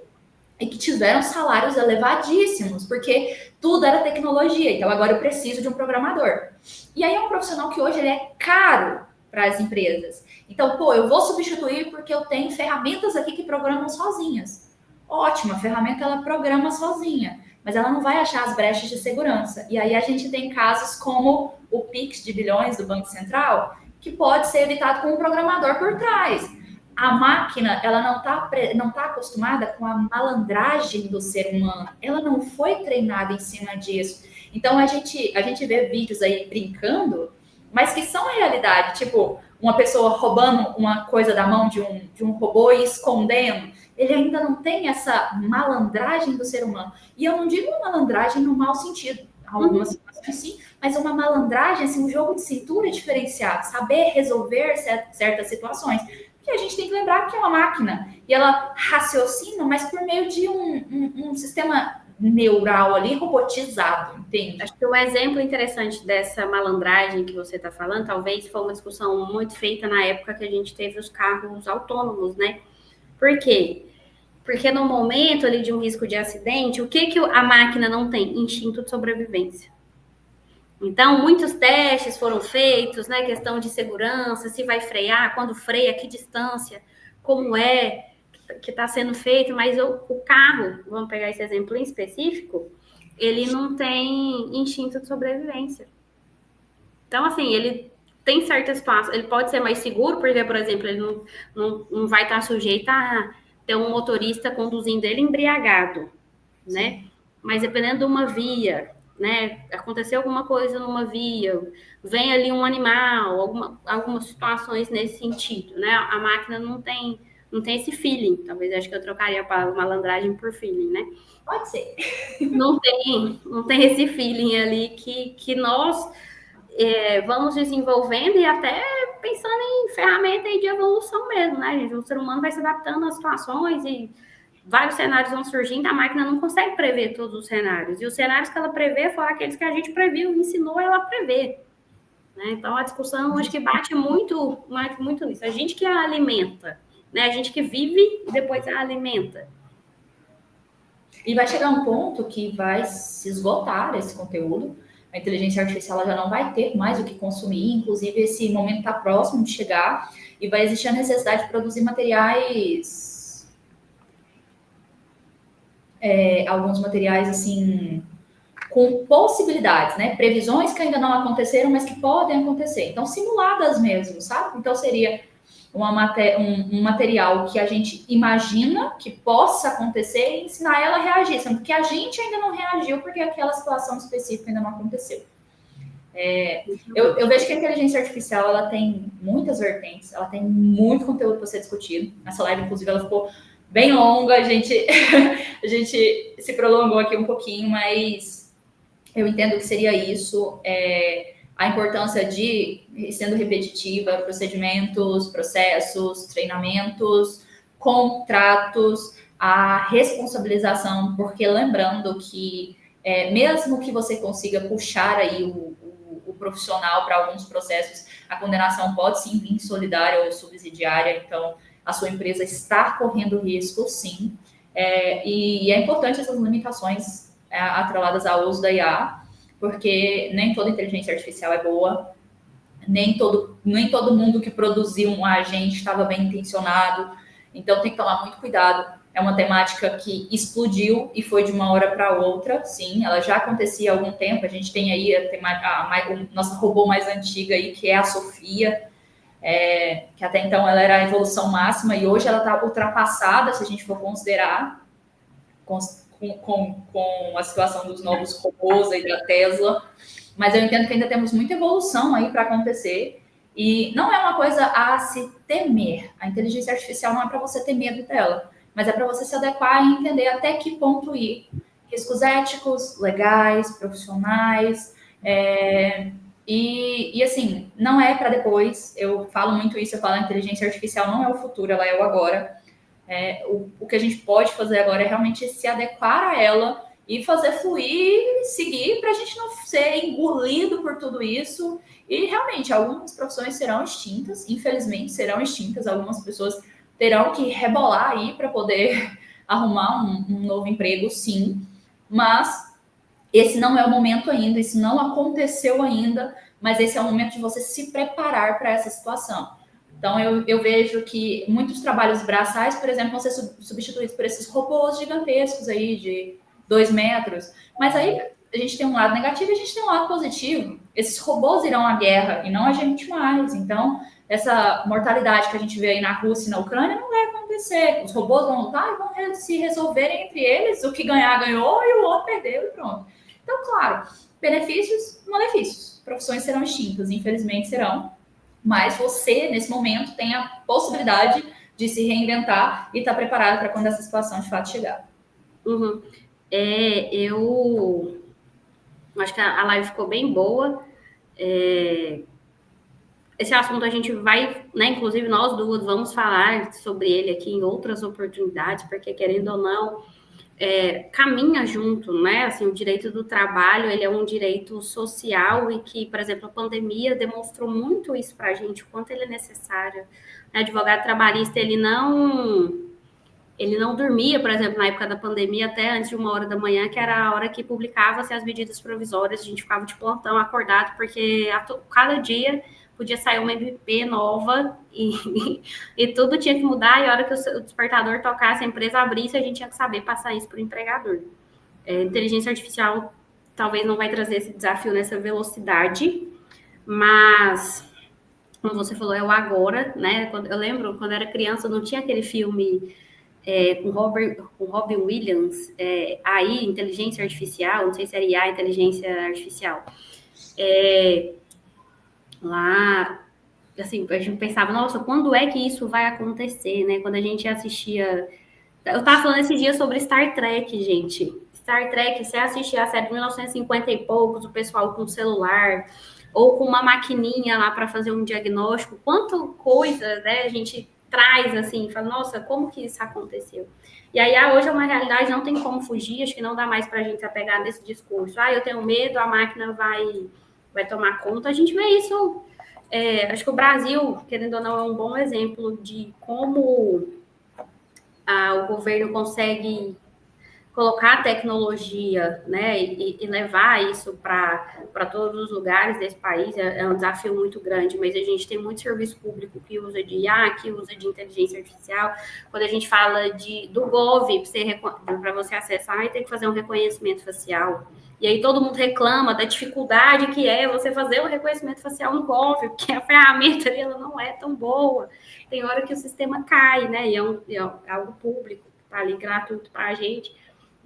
Speaker 1: e que tiveram salários elevadíssimos, porque tudo era tecnologia, então agora eu preciso de um programador. E aí é um profissional que hoje ele é caro para as empresas. Então, eu vou substituir porque eu tenho ferramentas aqui que programam sozinhas. Ótimo, a ferramenta ela programa sozinha, mas ela não vai achar as brechas de segurança. E aí a gente tem casos como o Pix de bilhões do Banco Central, que pode ser evitado com um programador por trás. A máquina, ela não tá acostumada com a malandragem do ser humano. Ela não foi treinada em cima disso. Então, a gente vê vídeos aí brincando, mas que são a realidade. Tipo, uma pessoa roubando uma coisa da mão de um robô e escondendo. Ele ainda não tem essa malandragem do ser humano. E eu não digo uma malandragem no mau sentido. Algumas situações sim, mas uma malandragem, assim, um jogo de cintura diferenciado. Saber resolver certas situações. Que a gente tem que lembrar que é uma máquina e ela raciocina, mas por meio de um sistema neural ali robotizado, entende?
Speaker 2: Acho que um exemplo interessante dessa malandragem que você está falando, talvez foi uma discussão muito feita na época que a gente teve os carros autônomos, né? Por quê? Porque no momento ali de um risco de acidente, o que a máquina não tem? Instinto de sobrevivência. Então, muitos testes foram feitos, né? Questão de segurança, se vai frear, quando freia, que distância, como é que está sendo feito, mas o carro, vamos pegar esse exemplo em específico, ele não tem instinto de sobrevivência. Então, assim, ele tem certas situações, ele pode ser mais seguro, porque, por exemplo, ele não vai estar sujeito a ter um motorista conduzindo ele embriagado, né? Mas dependendo de uma via, né? Aconteceu alguma coisa numa via, vem ali um animal, algumas situações nesse sentido, né? A máquina não tem esse feeling. Talvez acho que eu trocaria a palavra malandragem por feeling, né?
Speaker 1: Pode ser.
Speaker 2: Não tem esse feeling ali que nós vamos desenvolvendo e até pensando em ferramenta de evolução mesmo, né, gente? O ser humano vai se adaptando às situações e vários cenários vão surgindo, a máquina não consegue prever todos os cenários. E os cenários que ela prevê foram aqueles que a gente previu e ensinou ela a prever. Né? Então, a discussão, acho que bate muito nisso. A gente que a alimenta, né? A gente que vive e depois a alimenta.
Speaker 1: E vai chegar um ponto que vai se esgotar esse conteúdo. A inteligência artificial ela já não vai ter mais o que consumir. Inclusive, esse momento está próximo de chegar e vai existir a necessidade de produzir materiais... alguns materiais, assim... com possibilidades, né? Previsões que ainda não aconteceram, mas que podem acontecer. Então, simuladas mesmo, sabe? Então, seria um material que a gente imagina que possa acontecer e ensinar ela a reagir, sendo que a gente ainda não reagiu porque aquela situação específica ainda não aconteceu. Eu vejo que a inteligência artificial ela tem muitas vertentes, ela tem muito conteúdo para ser discutido. Essa live, inclusive, ela ficou bem longa, a gente se prolongou aqui um pouquinho, mas eu entendo que seria isso, a importância de, sendo repetitiva, procedimentos, processos, treinamentos, contratos, a responsabilização, porque lembrando que mesmo que você consiga puxar aí o profissional para alguns processos, a condenação pode sim vir solidária ou subsidiária, então a sua empresa está correndo risco, sim, e é importante essas limitações atreladas ao uso da IA, porque nem toda inteligência artificial é boa, nem todo mundo que produziu um agente estava bem intencionado, então tem que tomar muito cuidado. É uma temática que explodiu e foi de uma hora para outra, sim, ela já acontecia há algum tempo, a gente tem aí a nossa robô mais antiga aí, que é a Sofia, que até então ela era a evolução máxima e hoje ela está ultrapassada, se a gente for considerar, com a situação dos novos robôs aí da Tesla, mas eu entendo que ainda temos muita evolução aí para acontecer e não é uma coisa a se temer. A inteligência artificial não é para você ter medo dela, mas é para você se adequar e entender até que ponto ir. Riscos éticos, legais, profissionais, e assim, não é para depois. Eu falo muito isso, eu falo a inteligência artificial não é o futuro, ela é o agora. O que a gente pode fazer agora é realmente se adequar a ela e fazer fluir, seguir, para a gente não ser engolido por tudo isso. E realmente, algumas profissões serão extintas, infelizmente serão extintas, algumas pessoas terão que rebolar aí para poder arrumar um novo emprego, sim, mas esse não é o momento ainda, isso não aconteceu ainda, mas esse é o momento de você se preparar para essa situação. Então, eu vejo que muitos trabalhos braçais, por exemplo, vão ser substituídos por esses robôs gigantescos aí de 2 metros. Mas aí a gente tem um lado negativo e a gente tem um lado positivo. Esses robôs irão à guerra e não a gente mais. Então, essa mortalidade que a gente vê aí na Rússia e na Ucrânia não vai acontecer. Os robôs vão lutar e vão se resolverem entre eles. O que ganhar, ganhou e o outro perdeu e pronto. Então, claro, benefícios, malefícios. Profissões serão extintas, infelizmente serão. Mas você, nesse momento, tem a possibilidade de se reinventar e estar preparado para quando essa situação de fato chegar.
Speaker 2: Uhum. Eu acho que a live ficou bem boa. Esse assunto a gente vai, né, inclusive nós duas vamos falar sobre ele aqui em outras oportunidades, porque querendo ou não, caminha junto, né? Assim, o direito do trabalho, ele é um direito social e que, por exemplo, a pandemia demonstrou muito isso para a gente, o quanto ele é necessário. O advogado trabalhista, ele não dormia, por exemplo, na época da pandemia, até antes de 1h da manhã, que era a hora que publicava-se as medidas provisórias, a gente ficava de plantão, acordado, porque cada dia podia sair uma MP nova e tudo tinha que mudar, e a hora que o despertador tocasse, a empresa abrisse, a gente tinha que saber passar isso para o empregador. Inteligência artificial talvez não vai trazer esse desafio nessa velocidade, mas, como você falou, é o agora, né? Eu lembro, quando eu era criança, não tinha aquele filme com Robin Williams, AI, inteligência artificial, não sei se era IA, inteligência artificial. Lá, assim, a gente pensava, nossa, quando é que isso vai acontecer, né? Quando a gente assistia... Eu tava falando esse dia sobre Star Trek, gente. Star Trek, você assistia a série de 1950 e poucos, o pessoal com celular, ou com uma maquininha lá para fazer um diagnóstico. Quanta coisa, né, a gente traz, assim, fala, nossa, como que isso aconteceu? E aí, hoje é uma realidade, não tem como fugir, acho que não dá mais para a gente se apegar nesse discurso. Eu tenho medo, a máquina vai tomar conta. A gente vê isso, acho que o Brasil, querendo ou não, é um bom exemplo de como o governo consegue colocar a tecnologia, né, e levar isso para todos os lugares desse país é um desafio muito grande, mas a gente tem muito serviço público que usa de IA, que usa de inteligência artificial. Quando a gente fala do Gov, para você acessar, aí tem que fazer um reconhecimento facial. E aí todo mundo reclama da dificuldade que é você fazer o reconhecimento facial no Gov, porque a ferramenta ela não é tão boa. Tem hora que o sistema cai, né, e é algo público, está ali gratuito para a gente,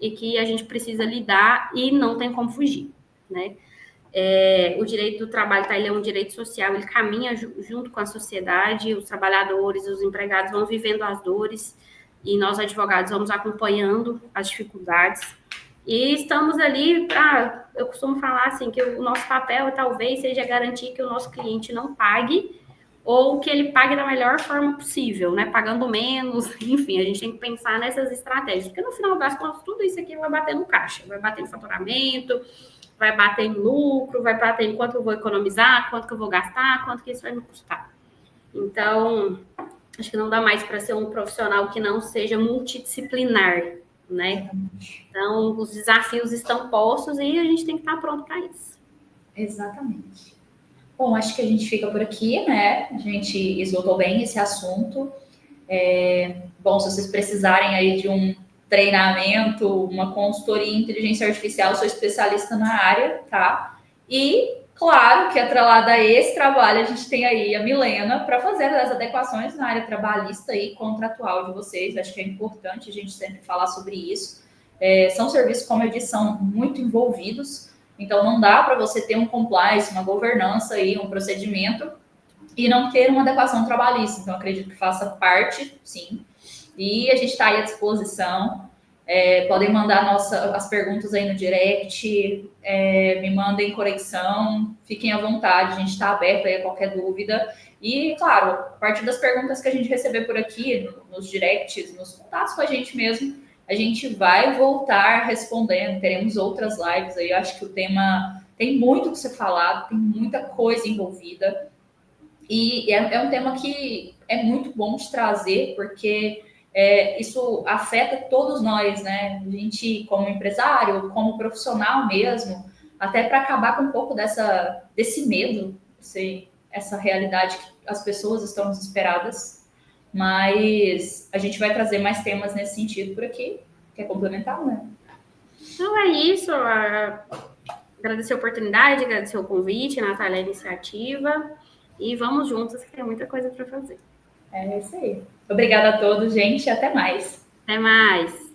Speaker 2: e que a gente precisa lidar e não tem como fugir, né? O direito do trabalho, ele é um direito social, ele caminha junto com a sociedade, os trabalhadores, os empregados vão vivendo as dores e nós, advogados, vamos acompanhando as dificuldades e estamos ali eu costumo falar assim, que o nosso papel talvez seja garantir que o nosso cliente não pague ou que ele pague da melhor forma possível, né? Pagando menos, enfim, a gente tem que pensar nessas estratégias, porque no final das contas, tudo isso aqui vai bater no caixa, vai bater no faturamento, vai bater em lucro, vai bater em quanto eu vou economizar, quanto que eu vou gastar, quanto que isso vai me custar. Então, acho que não dá mais para ser um profissional que não seja multidisciplinar, né? Então, os desafios estão postos e a gente tem que estar pronto para isso.
Speaker 1: Exatamente. Bom, acho que a gente fica por aqui, né? A gente esgotou bem esse assunto. Bom, se vocês precisarem aí de um treinamento, uma consultoria em inteligência artificial, eu sou especialista na área, tá? E, claro, que atrelada a esse trabalho, a gente tem aí a Milena para fazer as adequações na área trabalhista e contratual de vocês. Acho que é importante a gente sempre falar sobre isso. São serviços, como eu disse, são muito envolvidos. Então, não dá para você ter um compliance, uma governança aí, um procedimento e não ter uma adequação trabalhista. Então, acredito que faça parte, sim. E a gente está aí à disposição. Podem mandar as perguntas aí no direct, me mandem conexão, fiquem à vontade, a gente está aberto aí a qualquer dúvida. E, claro, a partir das perguntas que a gente receber por aqui, nos directs, nos contatos com a gente mesmo, a gente vai voltar respondendo, teremos outras lives aí. Eu acho que o tema tem muito que ser falado, tem muita coisa envolvida. E é um tema que é muito bom de trazer, porque isso afeta todos nós, né? A gente, como empresário, como profissional mesmo, até para acabar com um pouco desse medo, essa realidade que as pessoas estão desesperadas. Mas a gente vai trazer mais temas nesse sentido por aqui. Quer complementar, né?
Speaker 2: Então é isso. Agradecer a oportunidade, agradecer o convite, Natália, a iniciativa. E vamos juntos, que tem muita coisa para fazer.
Speaker 1: É isso aí. Obrigada a todos, gente. Até mais.
Speaker 2: Até mais.